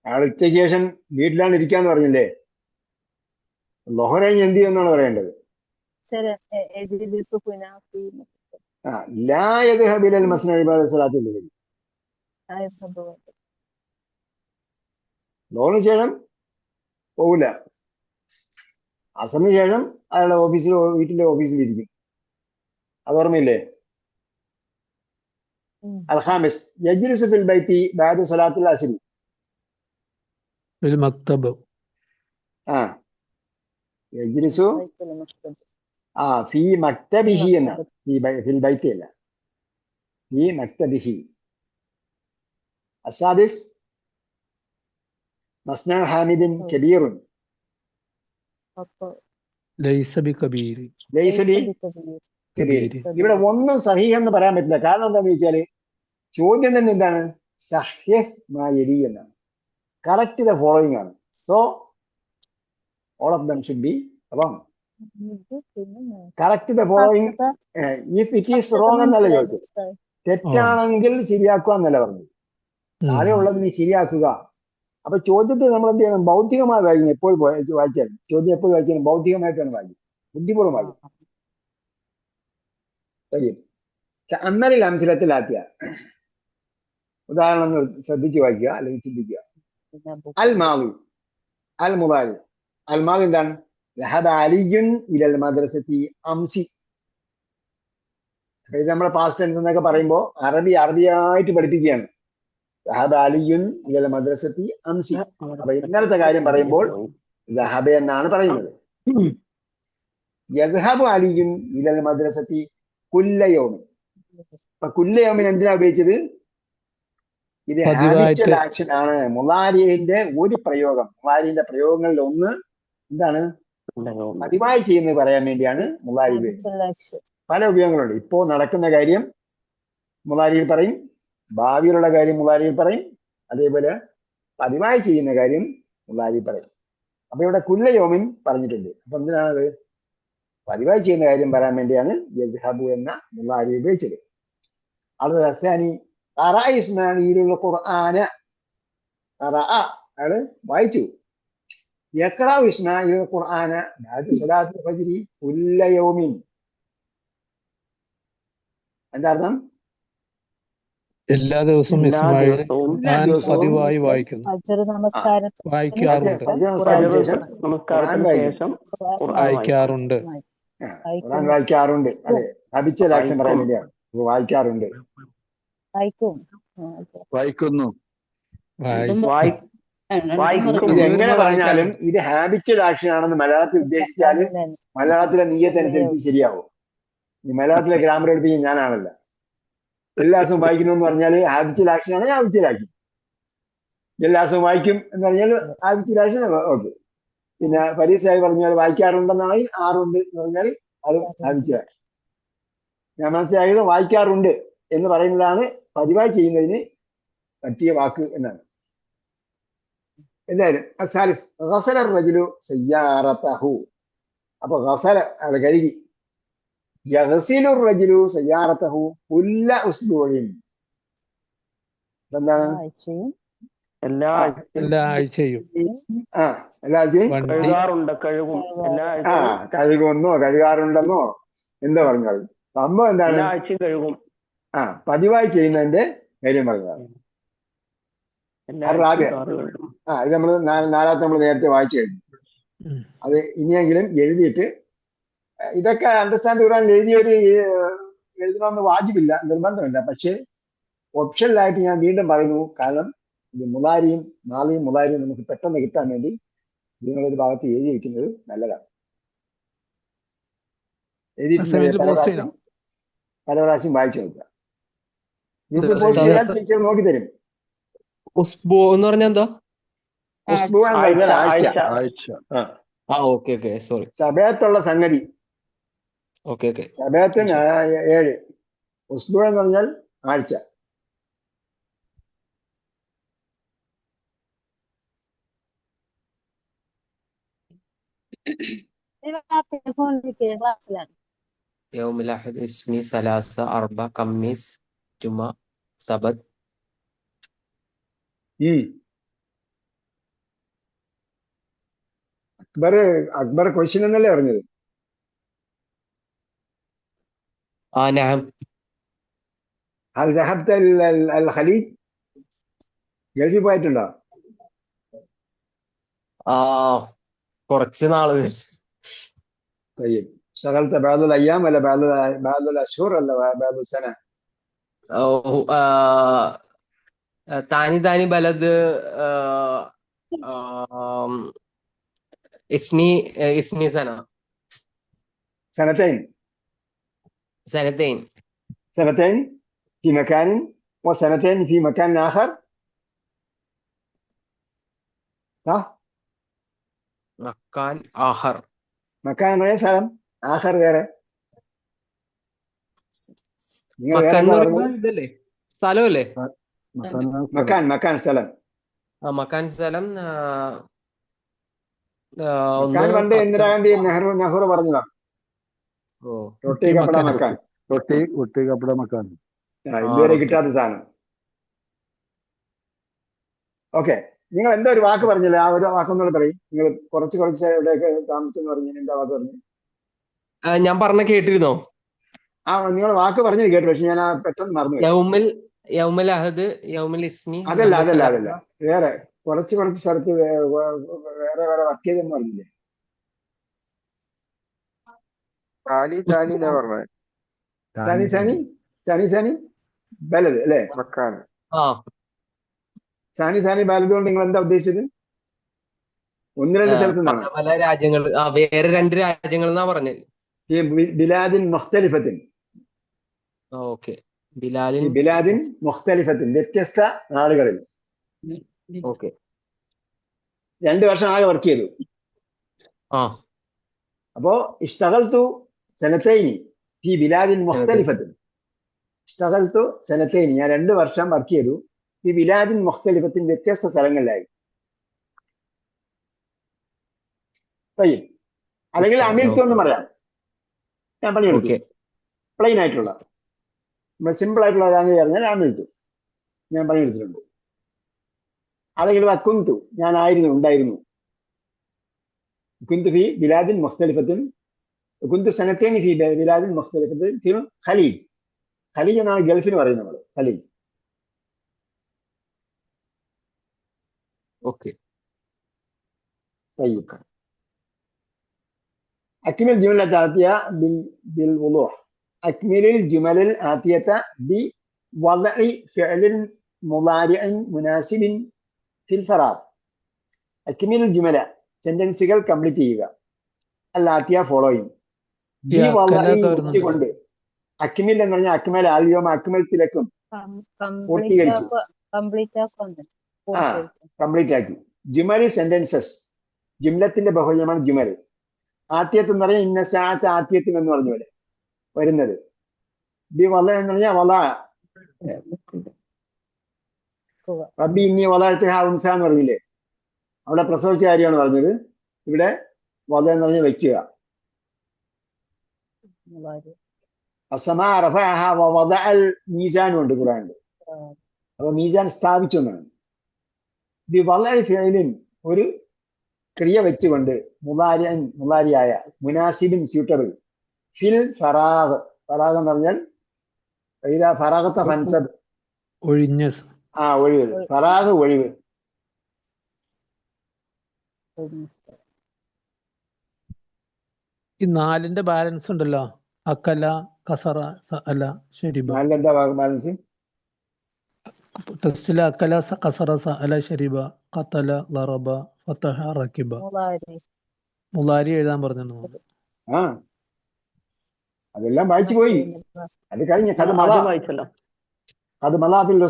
അയാൾ ഉച്ചയ്ക്ക് ശേഷം വീട്ടിലാണ് ഇരിക്കാന്ന് പറഞ്ഞില്ലേ? ലോഹർ കഴിഞ്ഞ് എന്ത് ചെയ്യുമെന്നാണ് പറയേണ്ടത്. سلام يجلس هنا في لا يذهب إلى المصنع بعد صلاة الظهر. يذهب ലോണിന് ശേഷം പോവില്ല. അസറിന് ശേഷം അയാളുടെ വീട്ടിലെ ഓഫീസിലിരിക്കും. അത് ഓർമ്മയില്ലേ? الخامس يجلس في البيت بعد صلاة العصر. ഫിൽ മക്തബ്. يجلس بيت المكتب. في مكتبه എന്നാണ്. في البيت അല്ല, في مكتبه. السادس مصنع حامد كبير. ലൈസ ബി കബീർ. ليس بكبير. കബീർ. ഇവിടെ ഒന്നും സഹീഹ് എന്ന് പറയാൻ പറ്റില്ല. കാരണം എന്താണെന്ന് വെച്ചാല് ചോദ്യം തന്നെ എന്താണ്? സഹീഹ് മാ യലി എന്നാണ്. കറക്റ്റ് ദ ഫോളോയിങ് ആണ്. So all of them should be wrong. Correct the following. If it is wrong എന്നല്ല ചോദിച്ചത്. തെറ്റാണെങ്കിൽ ശരിയാക്കുക എന്നല്ല പറഞ്ഞത്. താഴെ ഉള്ളത് നീ ശരിയാക്കുക. അപ്പൊ ചോദ്യത്തെ നമ്മൾ എന്ത് ചെയ്യണം? ബൗദ്ധികമായി വായിക്കണം. എപ്പോഴും വായിച്ചാലും ചോദ്യം എപ്പോഴും വായിച്ചാലും ബൗദ്ധികമായിട്ടാണ് വായിക്കുന്നത്, ബുദ്ധിപൂർവ്വം വായിക്കും. അന്നലിൽ അംസലത്തിലാത്തിയ ഉദാഹരണങ്ങൾ ശ്രദ്ധിച്ച് വായിക്കുക അല്ലെങ്കിൽ ചിന്തിക്കുക. അൽ മാവി, അൽ മുദാരി. അൽ മാവി എന്താണ്? ലഹബ അലിയുൻ ഇലൽ മദ്രസത്തി അംസി. അപ്പൊ ഇത് നമ്മുടെ പാസ്റ്റ് ടെൻസ് എന്നൊക്കെ പറയുമ്പോൾ അറബിയായിട്ട് പഠിപ്പിക്കുകയാണ്. ലഹബ അലിയുൻ ഇലൽ മദ്രസത്തി അംസി. അപ്പൊ ഇന്നലത്തെ കാര്യം പറയുമ്പോൾ ലഹബ എന്നാണ് പറയുന്നത്. യസ്ഹബു അലിയുൻ ഇലൽ മദ്രസത്തി കുല്ലയോമിൻ. അപ്പൊ കുല്ലയോമിൻ എന്തിനാ ഉപയോഗിച്ചത്? ഇത് ഹാബിച്വൽ ആക്ഷൻ ആണ്. മുളാരിയുടെ ഒരു പ്രയോഗം, മുളാരിന്റെ പ്രയോഗങ്ങളിൽ ഒന്ന് എന്താണ്? പതിവായി ചെയ്യുന്നത് പറയാൻ വേണ്ടിയാണ് മുളാരി ഉപയോഗിക്കുന്നത്. പല ഉപയോഗങ്ങളുണ്ട്. ഇപ്പോ നടക്കുന്ന കാര്യം മുളാരിയിൽ പറയും, ഭാവിയിലുള്ള കാര്യം മുളാരിയിൽ പറയും, അതേപോലെ പതിവായി ചെയ്യുന്ന കാര്യം മുളാരി പറയും. അപ്പൊ ഇവിടെ കുല്ലയോമിൻ പറഞ്ഞിട്ടുണ്ട്. അപ്പൊ എന്തിനാണത്? പതിവായി ചെയ്യുന്ന കാര്യം പറയാൻ വേണ്ടിയാണ് യസ്ഹബു എന്ന മുളാരി ഉപയോഗിച്ചത്. അടുത്ത ഹസാനി ഖുർആന. അയാള് വായിച്ചു. യഖ്റഉ ഇസ്മാഈൽ ഖുർആന ബഅദ സ്വലാത്തുൽ ഫജ്രി കുല്ല യൗമിൻ. എന്താ അർത്ഥം? എല്ലാ ദിവസവും ഇസ്മായിൽ ഞാൻ പതിവായി വായിക്കുന്നു, വായിക്കാറുണ്ട്. ഖുർആൻ വായിക്കാറുണ്ട്. അതെ, ഹബിച്വൽ ആക്ഷൻ പറയാൻ വേണ്ടിയാണ്. വായിക്കാറുണ്ട്, വായിക്കുന്നു. ഇത് എങ്ങനെ പറഞ്ഞാലും ഇത് ഹാബിച്വൽ ആക്ഷൻ ആണെന്ന് മലയാളത്തിൽ ഉദ്ദേശിച്ചാല് മലയാളത്തിലെ നീയത്തനുസരിച്ച് ശരിയാവും. ഈ മലയാളത്തിലെ ഗ്രാമർ പഠിപ്പിക്കുന്ന ഞാനാണല്ല. എല്ലാ ദിവസവും വായിക്കുന്നു എന്ന് പറഞ്ഞാൽ ഹാബിച്വൽ ആക്ഷൻ ആണ്, ഹാബിച്വൽ ആക്ഷൻ. എല്ലാ ദിവസവും വായിക്കും എന്ന് പറഞ്ഞാൽ ഹാബിച്വൽ ആക്ഷൻ, ഓക്കെ. പിന്നെ പരീക്ഷയായി പറഞ്ഞാൽ വായിക്കാറുണ്ടെന്നാണെങ്കിൽ ആറുണ്ട് എന്ന് പറഞ്ഞാൽ അത് ഹാബിച്വൽ ആക്ഷൻ. ഞാൻ മനസ്സിലായത് വായിക്കാറുണ്ട് എന്ന് പറയുന്നതാണ് പതിവായി ചെയ്യുന്നതിന് പറ്റിയ വാക്ക് എന്നാണ്. എന്തായാലും ഗസല റജുലു സയ്യാറതഹു. അപ്പൊ ഗസല അത് കഴുകി. യഗ്സിലു റജുലു സയ്യാറതഹു കുല്ല ഉസ്ബൂഇൻ. എന്താണ്? എല്ലാ ആഴ്ചയും എല്ലാ ആഴ്ചയും കഴുകുമെന്നോ കഴുകാറുണ്ടെന്നോ എന്തോ പറഞ്ഞത്. സംഭവം എന്താണ്? കഴുകും. പതിവായി ചെയ്യുന്നതിന്റെ കാര്യം പറഞ്ഞതാണ്. ഇത് നമ്മൾ നാലാമത്തെ നമ്മൾ നേരത്തെ വായിച്ചു കഴിഞ്ഞു. അത് ഇനിയെങ്കിലും എഴുതിയിട്ട് ഇതൊക്കെ അണ്ടർസ്റ്റാൻഡ് ഖുർആൻ എഴുതണമെന്ന് വാജിബില്ല, നിർബന്ധമില്ല. പക്ഷേ ഓപ്ഷനിലായിട്ട് ഞാൻ വീണ്ടും പറയുന്നു. കാരണം ഇത് മുളാരിയും നാളെയും മുളാരിയും നമുക്ക് പെട്ടെന്ന് കിട്ടാൻ വേണ്ടി നിങ്ങളൊരു ഭാഗത്ത് എഴുതി വെക്കുന്നത് നല്ലതാണ്. എഴുതിയിട്ടുണ്ട് പല പ്രാവശ്യം വായിച്ചു നോക്കുക. ഗ്രൂപ്പിൽ പോസ്റ്റ് ചെയ്താൽ ടീച്ചർ നോക്കി തരും. ഉസ്ബു എന്ന് പറഞ്ഞാൽ എന്താ? ഉസ്ബു എന്ന് പറഞ്ഞാൽ ആഴ്ച. Okay sorry. സബേത്തുള്ള സംഗതി. ഓക്കെ സബേത്തിന് 7, ഉസ്ബു എന്ന് പറഞ്ഞാൽ ആഴ്ച. യൗമുൽ അഹദ് ഇസ്മി സലാസ അർബ ഖമീസ് ജുമ സബത്. അക്ബർ ക്വസ്റ്റ്യൻ എന്നല്ലേ പറഞ്ഞത്? നഅം. ഹൽ ദഹബ്ത അൽ ഖലീജ്? ഗൾഫിൽ പോയിട്ടുണ്ടോ? കുറച്ച് നാള്. طيب اشتغلت بعض الايام ولا بعض الاشهر ولا بعض السنه؟ താനി ബലദ് ഇസ്നി سنتين في مكان وسنتين في مكان آخر. صح؟ مكان آخر غير سلام آخر غيره. നിങ്ങൾ വേറെ മക്കാൻ എന്താ എന്ന് പറഞ്ഞത്? പറയുമ്പോ ഇതല്ലേ, സ്ഥലമല്ലേ? മക്കാൻ സ്ഥലം. മക്കാൻ സ്ഥലം. മക്കാൻ ഒന്ന് പണ്ട് ഇന്ദിരാഗാന്ധി നെഹ്റു പറഞ്ഞതാണ്. ഓ റൊട്ടി കപ്പട മക്കാൻ. മക്കാൻ. റൊട്ടി കപ്പട മക്കാൻ. ഇതുവരെ റൊട്ടി. കിട്ടാത്ത സാധനം. ഓക്കെ, നിങ്ങൾ എന്താ ഒരു വാക്ക് പറഞ്ഞില്ലേ? ആ ഒരു വാക്കൊന്നുകൂടെ പറയും. നിങ്ങൾ കുറച്ച് എവിടെയൊക്കെ താമസിച്ചെന്ന് പറഞ്ഞു. എന്താ വാക്ക് പറഞ്ഞു? ഞാൻ പറഞ്ഞ കേട്ടിരുന്നോ? നിങ്ങൾ വാക്ക് പറഞ്ഞത് കേട്ടു, പക്ഷെ ഞാൻ പെട്ടെന്ന് മറന്നുപോയി. യൗമൽ അഹദ്, യൗമൽ ഇസ്നി. അതല്ല. വേറെ കുറച്ച് സ്ഥലത്ത് വേറെ വർക്ക് ചെയ്തെന്ന് പറഞ്ഞില്ലേ? സാനി ബലത് അല്ലേ? സാനി ബലത് കൊണ്ട് നിങ്ങൾ എന്താ ഉദ്ദേശിച്ചത്? ഒന്ന് രണ്ട് സ്ഥലത്ത് നിന്നാണ്. പല രാജ്യങ്ങൾ, വേറെ 2 രാജ്യങ്ങൾ എന്നാ പറഞ്ഞത്. ബിലാദിൻ മുഖ്തലിഫത്തിൻ. ഓക്കെ. ബിലാദിൻ മുഖ്തലിഫത്തിൻ, വ്യത്യസ്ത നാടുകളിൽ. ഓക്കെ. 2 വർഷം ആകെ വർക്ക് ചെയ്തു. അപ്പോ ഇഷ്തഗൽതു സനതൈനി ഫി ബിലാദിൻ മുഖ്തലിഫത്തിൻ. ഇഷ്തഗൽതു സനതൈനി, ഞാൻ 2 വർഷം വർക്ക് ചെയ്തു. ഈ ബിലാദിൻ മുഖ്തലിഫത്തിൻ, വ്യത്യസ്ത സ്ഥലങ്ങളിലായി. അല്ലെങ്കിൽ അമിൽത്തു എന്ന് പറയാം. ഞാൻ പണിയെടുത്തു. പ്ലെയിൻ ആയിട്ടുള്ള സിമ്പിൾ ആയിട്ടുള്ള ലാംഗ്വേജ് പറഞ്ഞാൽ അമിൽത്തു, ഞാൻ പണിയെടുത്തിട്ടുണ്ട്. അല്ലെങ്കിൽ കുന്തു, ഞാൻ ഉണ്ടായിരുന്നു. കുന്തു ഫി ബിലാദിൻ മുഖ്തലിഫത്തിൻ, കുന്തു സനതൈനി ഫി ബിലാദിൻ മുഖ്തലിഫത്തിൻ ഫി ഖലീജ്. ഖലീജ് എന്നാണ് ഗൾഫിന് പറയുന്നത് നമ്മൾ, ഖലീജ്. ഓക്കെ. أكمل الجملة الآتية بالوضوح. أكمل الجمل الآتية بوضع فعل مضارع مناسب في الفراغ. أكمل الجملة sentences complete ചെയ്യുക. الآتية following. കൊണ്ട് അക്മിൽ എന്ന് പറഞ്ഞാൽ അക്മൽ ആൽയോം അക്മൽത്തിലേക്കും പൂർത്തീകരിച്ചു, കംപ്ലീറ്റ് ആക്കി. ജുമൽ സെന്റൻസസ്, ജുംലത്തിന്റെ ബഹുവചനമാണ് ജുമൽ. ആത്യത്ത് എന്ന് പറഞ്ഞാൽ ഇന്ന സാഅത്ത് ആത്യത്തും എന്ന് പറഞ്ഞ പോലെ വരുന്നത്. ബി വല എന്ന് പറഞ്ഞാൽ വല, റബ്ബി ഇന്നി വലഅ്തുഹാ ഉൻസ എന്ന് പറഞ്ഞില്ലേ, അവിടെ പ്രസവിച്ച കാര്യമാണ് പറഞ്ഞത്. ഇവിടെ വല എന്ന് പറഞ്ഞാൽ വെക്കുക. അസ്സമാ റഫഅഹാ വവദഅൽ മീസാൻ ഉണ്ട് ഖുർആനിൽ. അപ്പൊ മീസാൻ സ്ഥാപിച്ചു എന്നാണ്. ബി വലഇ ഫിഅലിൻ, ഒരു ക്രിയ വെച്ചുകൊണ്ട്, മുലാരിയായ, മുനാസിബിൻ സ്യൂട്ടബിൾ, ഫിൽ ഫറാഗ്, ഫറാഗ് എന്ന് പറഞ്ഞാൽ ഫറാഗത്തെ ഫൻസബ്, ഒഴിഞ്ഞ. ഒഴിവ്, ഫറാഗ് ഒഴിവ്. ഈ 4ന്റെ ബാലൻസ് ഉണ്ടല്ലോ, അക്കല, കസറ, സഅല, ശരിബ. എന്താ ബാലൻസ്? ടെസ്റ്റിലെ അക്കല, കസറ, സഅല, ശരിബ, ഖതല, ലറബ, ഫതഹ, റകിബ. മുലാരി എഴുതാൻ പറഞ്ഞു. അതെല്ലാം വായിച്ചു പോയി. അത് കഴിഞ്ഞ അത് വായിച്ചല്ലോ. അത് മലാഫിൽ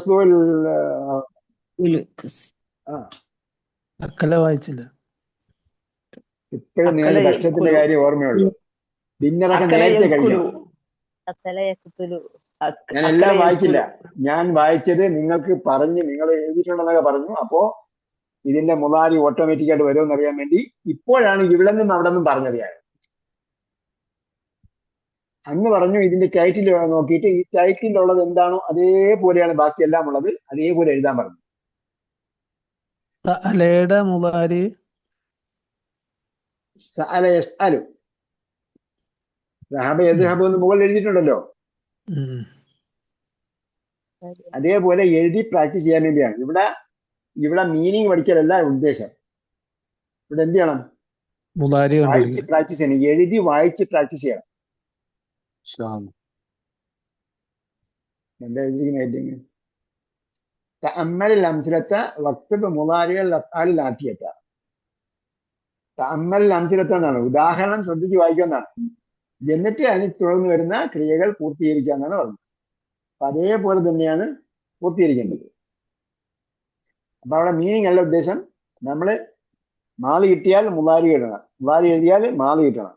അക്കല വായിച്ചില്ല. ഇപ്പോഴും നിങ്ങൾ കഷ്ടത്തിന്റെ കാര്യം ഓർമ്മയുള്ളൂ. ഡിന്നറൊക്കെ നേരത്തെ കഴിഞ്ഞു. ഞാൻ എല്ലാം വായിച്ചില്ല. ഞാൻ വായിച്ചത് നിങ്ങൾക്ക് പറഞ്ഞ്, നിങ്ങൾ എഴുതിയിട്ടുണ്ടെന്നൊക്കെ പറഞ്ഞു. അപ്പോ ഇതിന്റെ മുലാരി ഓട്ടോമാറ്റിക് ആയിട്ട് വരുമെന്ന് അറിയാൻ വേണ്ടി ഇപ്പോഴാണ് ഇവിടെ നിന്നും അവിടെ നിന്നും പറഞ്ഞത്. ഞാൻ അന്ന് പറഞ്ഞു ഇതിന്റെ ടൈറ്റിൽ നോക്കിയിട്ട് ഈ ടൈറ്റിലുള്ളത് എന്താണോ അതേപോലെയാണ് ബാക്കിയെല്ലാം ഉള്ളത്, അതേപോലെ എഴുതാൻ പറഞ്ഞു. സഅലയുടെ മുലാരി സഅല യസ്അലു, ദഹബ യദ്ഹബു എന്ന് മുകളിൽ എഴുതിയിട്ടുണ്ടല്ലോ. അതേപോലെ എഴുതി പ്രാക്ടീസ് ചെയ്യാൻ വേണ്ടിയാണ്. ഇവിടെ മീനിങ് പഠിക്കലല്ല ഉദ്ദേശം. ഇവിടെ എന്ത് ചെയ്യണം? വായിച്ച് പ്രാക്ടീസ് ചെയ്യണം. എഴുതി വായിച്ച് പ്രാക്ടീസ് ചെയ്യണം. എന്താ എഴുതിയിരിക്കുന്ന? തഅമ്മൽ അംസിലത വക്തബ് മുളാരിഅൽ അഫ്ആലിൽ ആതിയത. തഅമ്മൽ അംസിലത എന്നാണ്, ഉദാഹരണം ശ്രദ്ധിച്ച് വായിക്കുക എന്നാണ്. എന്നിട്ട് അതിന് തുടർന്ന് വരുന്ന ക്രിയകൾ പൂർത്തീകരിക്കുക എന്നാണ് പറഞ്ഞത്. അപ്പൊ അതേപോലെ തന്നെയാണ് പൂർത്തീകരിക്കേണ്ടത്. അപ്പൊ അവിടെ മീനിങ് അല്ല ഉദ്ദേശം. നമ്മള് മാല് കിട്ടിയാൽ മുളാരി ഇടണം, മുളാരി എഴുതിയാൽ മാല് കിട്ടണം.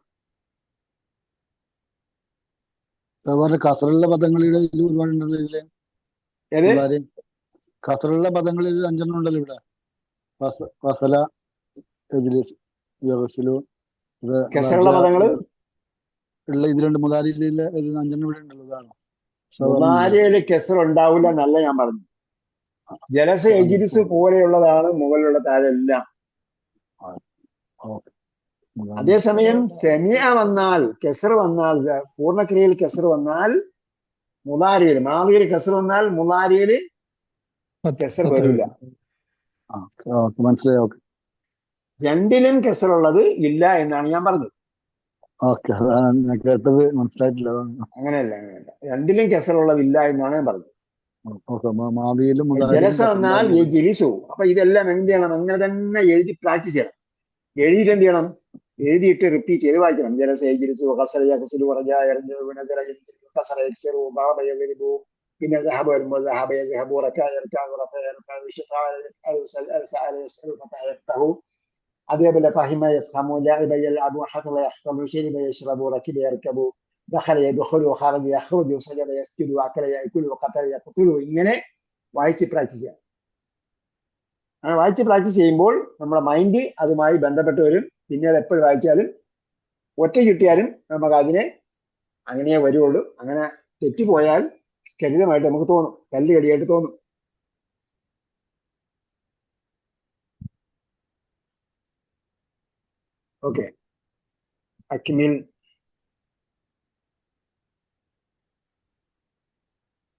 അതുപോലെ കസറുള്ള പദങ്ങളിൽ ഒരുപാടുണ്ടല്ലോ ഇതില്. ഏത് മുതാരി കസറുള്ള പദങ്ങളിൽ 5 ഉണ്ടല്ലോ ഇവിടെ. ഫസല, എജ്ലിസ്, യഗ്സിലു, ഇത് കെസറുള്ള പദങ്ങള് ഉള്ള ഇതിലുണ്ട്. മുതാരിയിലുള്ള 5 ഇവിടെ ഉണ്ടല്ലോ. ഇതാണ് മുതാരിയില് കെസർ ഉണ്ടാവില്ല എന്നല്ല ഞാൻ പറഞ്ഞു. ജലസ എജിരിസ് പോലെയുള്ളതാണ് മുകളിലുള്ള താഴെ എല്ലാം. അതേസമയം സെമിയ വന്നാൽ കെസർ വന്നാൽ പൂർണ്ണക്രിയയിൽ കെസർ വന്നാൽ മുതാരിയിൽ മാവിയിൽ കെസർ വന്നാൽ മുതാരിയില് കെസർ വരില്ല. മനസ്സിലായി. ഓക്കെ രണ്ടിലും കെസർ ഉള്ളത് ഇല്ല എന്നാണ് ഞാൻ പറഞ്ഞത്. ഓക്കെ, അതാണ് ഞാൻ കേട്ടത്. മനസ്സിലായിട്ടില്ല. അങ്ങനെയല്ല. രണ്ടിലും കെസർ ഉള്ളത് ഇല്ല എന്നാണ് ഞാൻ പറഞ്ഞത്. ഓക്കെ, മാദിയിലും ജലസ വന്നാൽ ഈ ജിലിസു. അപ്പൊ ഇതെല്ലാം എന്ത് ചെയ്യണം? അങ്ങനെ തന്നെ എഴുതി പ്രാക്ടീസ് ചെയ്യണം. എഴുതിയിട്ട് എന്ത് ചെയ്യണം? എഴുതിയിട്ട് റിപ്പീറ്റ് ചെയ്ത് വായിക്കണം. ജലസ ജിലിസു കസലു പിന്നെ വരുമ്പോൾ അതേപോലെ ഫഹിമ യഫ്ഹമു ലഅബ യൽഅബു ഹഫള യഹ്ഫളു ശരിബ യശ്റബു റകിബ യർകബു ദഖല യദ്ഖുലു ഖറജ യഖ്റുജു സജദ യസ്ജുദു അകല യഅകുലു ഖതല യഖ്തുലു. ഇങ്ങനെ വായിച്ച് പ്രാക്ടീസ് ചെയ്യാം. അങ്ങനെ വായിച്ച് പ്രാക്ടീസ് ചെയ്യുമ്പോൾ നമ്മുടെ മൈൻഡ് അതുമായി ബന്ധപ്പെട്ട് വരും. പിന്നീട് എപ്പോഴും വായിച്ചാലും ഒറ്റ കിട്ടിയാലും നമുക്ക് അതിനെ അങ്ങനെ വരുള്ളൂ. അങ്ങനെ തെറ്റിപ്പോയാൽ സ്ഖലിതമായിട്ട് നമുക്ക് തോന്നും, കല്ല് കടിയായിട്ട് തോന്നും. ഓക്കെ, അക്മിൽ.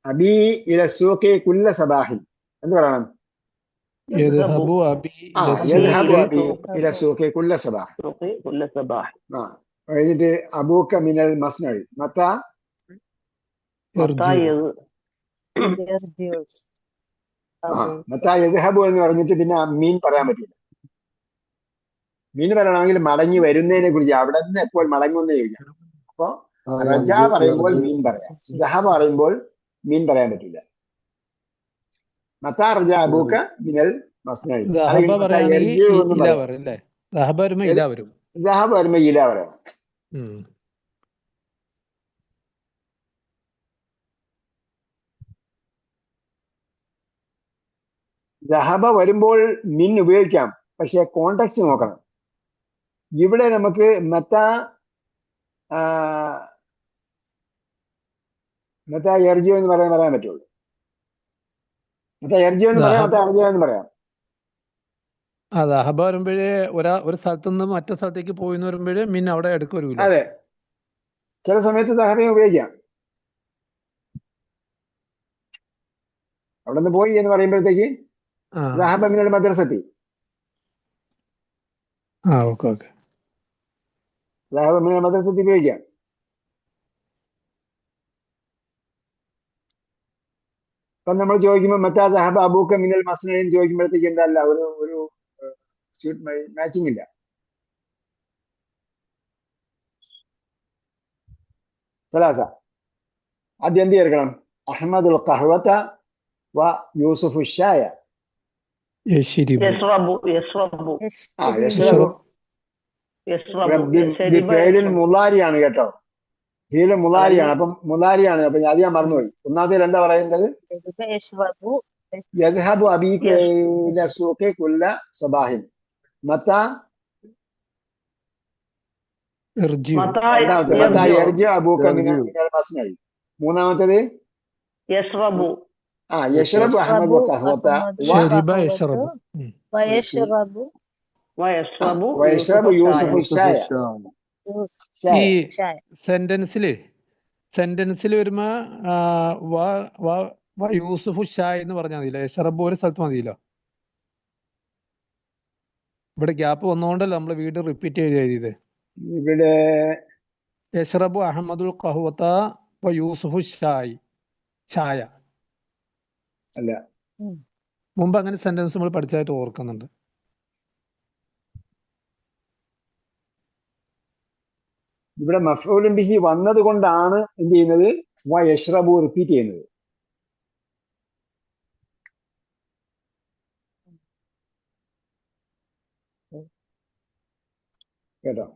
അബി ഇല സൂഖി കുല്ല സബാഹിൻ എന്ന് പറയണം. യദ്ഹബു അബി യദ്ഹബു അബി ഇല സൂഖി കുല്ല സബാഹ്. കഴിഞ്ഞിട്ട് അബൂക മിനൽ മസ്നഇ മത മത യദ്ഹബു എന്ന് പറഞ്ഞിട്ട് പിന്നെ മീൻ പറയാൻ പറ്റില്ല. മീൻ പറയണമെങ്കിൽ മടങ്ങി വരുന്നതിനെ കുറിച്ച് അവിടെ നിന്ന് എപ്പോൾ മടങ്ങുമെന്ന് ചോദിക്കാം. അപ്പൊ റജ പറയുമ്പോൾ മീൻ പറയാം, ദഹബ പറയുമ്പോൾ മീൻ പറയാൻ പറ്റില്ല. മത്താ റജ അബൂക മിനൽ മസ്നഇ. ദഹബ പറയുകയാണെങ്കിൽ ഇല വരും അല്ലേ? ദഹബ വരുമ്പോ ഇല വരും. ദഹബ വരുമ്പോ ഇല പറയണം. ദഹബ വരുമ്പോൾ മിൻ ഉപയോഗിക്കാം, പക്ഷെ കോണ്ടെക്സ്റ്റ് നോക്കണം. ഇവിടെ നമുക്ക് മത്ത എർജിയോ എന്ന് പറയാൻ പറ്റുള്ളൂ. മത്ത എർജിയോ എന്ന് പറയാം, മത്ത എർജിയോ എന്ന് പറയാം. ദഹബ വരുമ്പോഴേ ഒരു സ്ഥലത്തു നിന്ന് മറ്റു സ്ഥലത്തേക്ക് പോയി എന്ന് വരുമ്പോഴേ മിൻ അവിടെ എടുക്ക വരൂല. അതെ, ചില സമയത്ത് ദഹബയും ഉപയോഗിക്കാം. അവിടെ നിന്ന് പോയി എന്ന് പറയുമ്പോഴത്തേക്ക് ദഹബ മിനൽ മദ്രസത്തി. ദഹബ മിനൽ മദ്രസത്തി ഉപയോഗിക്കാം. അപ്പൊ നമ്മൾ ചോദിക്കുമ്പോൾ മറ്റാ ദഹബ അബൂക മിനൽ മസ്നഇ ചോദിക്കുമ്പോഴത്തേക്ക് എന്തല്ല ഒരു മാച്ചിങ് ഇല്ല. സലാസ ആദ്യം എന്ത് ചേർക്കണം? അഹ്മദുൽ ഖഹ്വത വ യൂസുഫു ഷായ. മുലാരിയാണ് കേട്ടോ, ഫീല് മുലാരിയാണ്. അപ്പം മുലാരിയാണ്. അപ്പൊ അത് ഞാൻ മറന്നുപോയി. ഒന്നാമത്തേൽ എന്താ പറയുന്നത്? യദ്ഹബു അബീക ഇല സൂഖി കുല്ല സബാഹിൻ മത്ത യർജിഉ അബൂക മിനൽ മസ്നഇ. മൂന്നാമത്തേത് യശ്റബു അഹ്മദു ഖഹ്വത വയശ്റബു യൂസുഫു ഷായ. ഈ സെന്റൻസിൽ വരുമ്പോ യൂസുഫു ഷായ് എന്ന് പറഞ്ഞാൽ മതിയില്ല, യശ്റബു ഒരു സ്ഥലത്ത് മതിയില്ല. ഇവിടെ ഗ്യാപ്പ് വന്നുകൊണ്ടല്ല നമ്മൾ വീണ്ടും റിപ്പീറ്റ് എഴുതിയത്. ഇവിടെ യശ്റബു അഹ്മദുൽ ഖഹ്വത വ യൂസുഫു ഷായ അല്ല, മുമ്പ് അങ്ങനെ സെന്റൻസ് നമ്മൾ പഠിച്ചതായിട്ട് ഓർക്കുന്നുണ്ട്. ഇവിടെ മഫ്ഊലുൻ ബിഹി വന്നത് കൊണ്ടാണ് എന്ത് ചെയ്യുന്നത്? വ യശ്റബു റിപ്പീറ്റ് ചെയ്യുന്നത്. കേട്ടോ?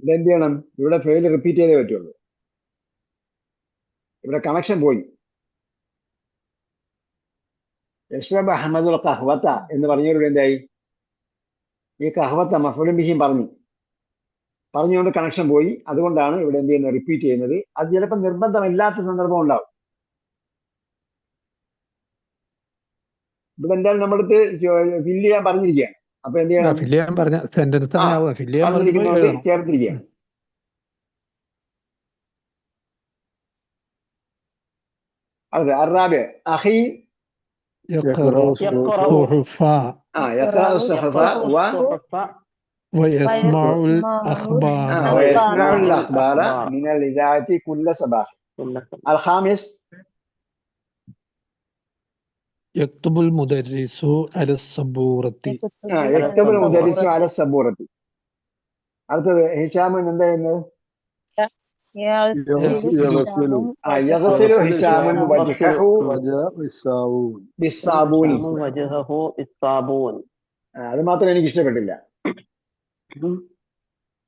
ഇവിടെ എന്ത് ചെയ്യണം? ഇവിടെ ഫെയിൽ റിപ്പീറ്റ് ചെയ്തേ പറ്റുള്ളൂ. ഇവിടെ കണക്ഷൻ പോയി. യഷ്റബ് അഹമ്മദുൽ കഹ്വത്ത എന്ന് പറഞ്ഞവരുടെ എന്തായി? ഈ കഹ്വത്ത മഫ്ഊലുൻ ബിഹിയും പറഞ്ഞുകൊണ്ട് കണക്ഷൻ പോയി. അതുകൊണ്ടാണ് ഇവിടെ എന്ത് ചെയ്യുന്നത്? റിപ്പീറ്റ് ചെയ്യുന്നത്. അത് ചിലപ്പോൾ നിർബന്ധമില്ലാത്ത സന്ദർഭം ഉണ്ടാവും. ഇവിടെ എന്തായാലും നമ്മളടുത്ത് ഫില്ല് ചെയ്യാൻ പറഞ്ഞിരിക്കുകയാണ്. അപ്പൊ എന്ത് ചെയ്യണം? ഫില്ല് ചെയ്യാൻ പറഞ്ഞ സെന്റൻസ് തന്നെ ആവുക. ഫില്ല് ചെയ്യാൻ പറഞ്ഞപ്പോൾ പറഞ്ഞിരിക്കുന്നതുകൊണ്ട് എഴുതണം. ചേർത്തിരിക്കുകയാണ്. അതെ. അറാബ് അഹി يقرأ الصحف يقرأ الصحف ويسمع الأخبار ويسمع الأخبار من الإذاعة كل صباح. الخامس يكتب المدرس على السبورة يكتب المدرس على السبورة. അടുത്തത് ഹിഷാമൻ എന്താ ചെയ്യുന്നത്? يغسل هشام وجهه بالصابون. അത് മാത്രം എനിക്ക് ഇഷ്ടപ്പെട്ടില്ല.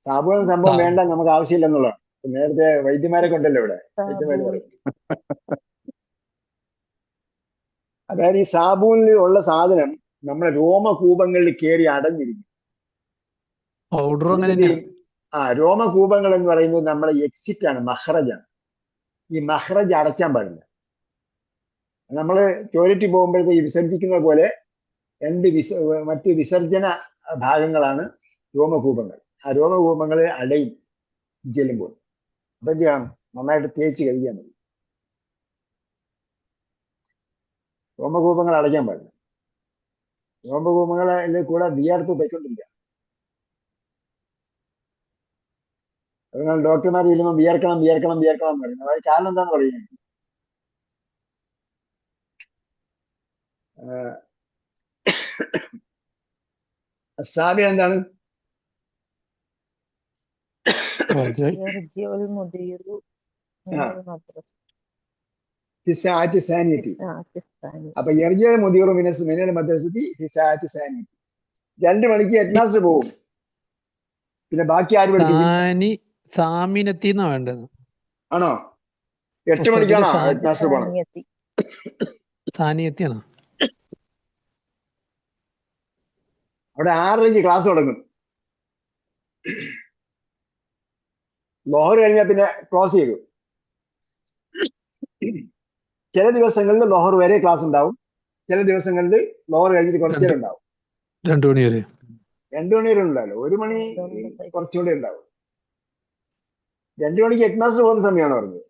സാബൂൺ സംഭവം വേണ്ട, നമുക്ക് ആവശ്യമില്ല എന്നുള്ളതാണ്. നേരത്തെ വൈദ്യമാരെ കൊണ്ടല്ലോ ഇവിടെ വൈദ്യമാര് പറയും. അതായത് ഈ സാബൂനിൽ ഉള്ള സാധനം നമ്മുടെ രോമകൂപങ്ങളിൽ കയറി അടഞ്ഞിരിക്കും. പൗഡർ അങ്ങനെ രോമകൂപങ്ങൾ എന്ന് പറയുന്നത് നമ്മുടെ എക്സിറ്റ് ആണ്, മഹ്റജാണ്. ഈ മഹ്റജ് അടയ്ക്കാൻ പാടില്ല. നമ്മള് ടോയ്ലറ്റിൽ പോകുമ്പോഴത്തേക്ക് വിസർജിക്കുന്ന പോലെ മറ്റ് വിസർജന ഭാഗങ്ങളാണ് രോമകൂപങ്ങൾ. ആ രോമകൂപങ്ങൾ അടയും ചെല്ലുമ്പോൾ. അപ്പൊ എന്ത് ചെയ്യണം? നന്നായിട്ട് തേച്ച് കഴിക്കാൻ മതി. രോമകൂപങ്ങൾ അടയ്ക്കാൻ പാടില്ല. രോമകൂപങ്ങളെ കൂടെ വിയർപ്പ് പോയിക്കൊണ്ടിരിക്കുക. അതുകൊണ്ട് ഡോക്ടർമാർ ചെല്ലുമ്പോൾ വിയർക്കണം വിയർക്കണം വിയർക്കണം എന്ന് പറയുന്നത്. അതായത് കാരണം എന്താന്ന് പറയുന്നത്, സാബി എന്താണ്? അപ്പൊ യർജിഉ മുദീറു മിനൽ മദ്രസത്തി ഫിസാഅത്തി സാനിയത്തി. 2 മണിക്ക് ഹെഡ് മാസ്റ്റർ പോകും. പിന്നെ ബാക്കി ആര് പഠിപ്പിക്കും? സാമിനത്തി എന്നാ വേണ്ടത്. ആണോ? 8 മണിക്കാണോ ഹെഡ് മാസ്റ്റർ പോകണം? സാനിയത്തിയാണോ? അവിടെ 6:30 ക്ലാസ് തുടങ്ങും. ലോഹർ കഴിഞ്ഞാൽ പിന്നെ ക്ലോസ് ചെയ്തു. ചില ദിവസങ്ങളിൽ ലോഹർ വരെ ക്ലാസ് ഉണ്ടാവും. ചില ദിവസങ്ങളിൽ ലോഹർ കഴിഞ്ഞിട്ട് കുറച്ചേരം ഉണ്ടാവും. 2 മണി വരെ. 2 മണി വരെ ഉണ്ടാവില്ല. 1 മണി കുറച്ചുകൂടെ ഉണ്ടാവും. 2 മണിക്ക് ഹെഡ് മാസ്റ്റർ പോകുന്ന സമയമാണ് പറഞ്ഞത്.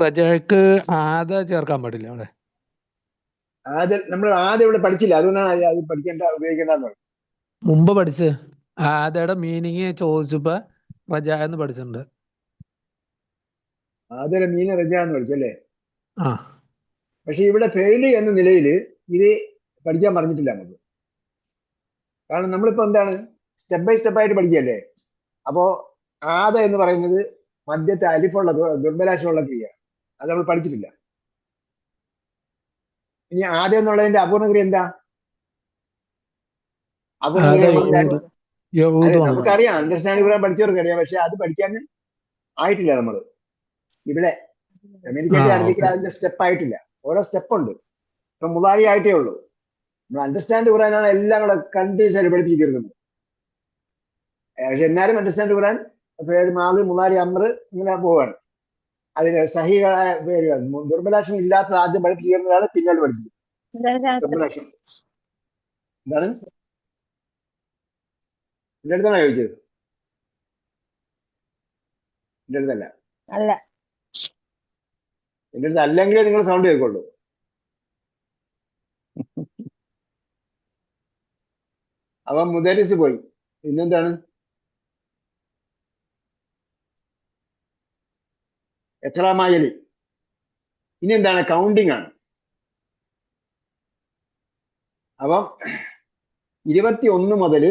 റജക്ക് ആദ ചേർക്കാൻ പാടില്ല അവിടെ. നമ്മൾ ആദ്യം ഇവിടെ പഠിച്ചില്ല, അതുകൊണ്ടാണ് അത് ഉപയോഗിക്കേണ്ടെന്ന് പറഞ്ഞത്. മുമ്പ് പഠിച്ച് ആദയുടെ മീനിങ് ചോദിച്ചപ്പോ റജ എന്ന് പഠിച്ചിട്ടുണ്ട്. ആദ്യം മീൻ റജ എന്ന് പഠിച്ചല്ലേ? ആ. പക്ഷെ ഇവിടെ ഫെയില് എന്ന നിലയിൽ ഇത് പഠിക്കാൻ പറഞ്ഞിട്ടില്ല നമുക്ക്. കാരണം നമ്മളിപ്പോ എന്താണ് സ്റ്റെപ്പ് ബൈ സ്റ്റെപ്പ് ആയിട്ട് പഠിക്കുകയല്ലേ. അപ്പോ ആദ എന്ന് പറയുന്നത് മധ്യത്തെ അലിഫുള്ള ദുർബലാക്ഷമുള്ള ക്രിയ, അത് നമ്മൾ പഠിച്ചിട്ടില്ല. ഇനി ആദ്യം എന്നുള്ളതിന്റെ അപൂർണക്രിയ എന്താ? നമുക്കറിയാം, അണ്ടർസ്റ്റാൻഡ് കുറാൻ പഠിച്ചവർക്ക് അറിയാം. പക്ഷെ അത് പഠിക്കാൻ ആയിട്ടില്ല നമ്മള്. ഇവിടെ കമ്മ്യൂണിക്കേറ്റ് അറബിക്ക് അതിന്റെ സ്റ്റെപ്പ് ആയിട്ടില്ല. ഓരോ സ്റ്റെപ്പ് ഉണ്ട്. ഇപ്പൊ മുളാരി ആയിട്ടേ ഉള്ളൂ. നമ്മൾ അണ്ടർസ്റ്റാൻഡ് ഖുറാനാണ് എല്ലാം കൂടെ കണ്ടിന്യൂസ് ആയിട്ട് പഠിപ്പിച്ച് തീർക്കുന്നത്. പക്ഷെ എന്നാലും അണ്ടർസ്റ്റാൻഡ് ഖുറാൻ പേര് മാളി മുളാരി അമ്ര ഇങ്ങനെ പോവാണ്. അതിന് സഹികളായ പേരുകൾ ദുർബലാക്ഷം ഇല്ലാത്ത ആദ്യം പഠിപ്പിച്ച് തീർന്നതാണ്, പിന്നീട് പഠിച്ചത്. ദുർബലാക്ഷം എന്താണ് എന്റെ അടുത്താണോ ചോദിച്ചത്? എന്റെ അടുത്തല്ല. എന്റെ അടുത്ത് അല്ലെങ്കിലേ നിങ്ങൾ സൗണ്ട് കേൾക്കുള്ളൂ. അവൻ മുദരിസ് പോയി. പിന്നെന്താണ്? എത്രാമായലി. ഇനി എന്താണ്? കൗണ്ടിങ് ആണ്. അപ്പം 21 മുതൽ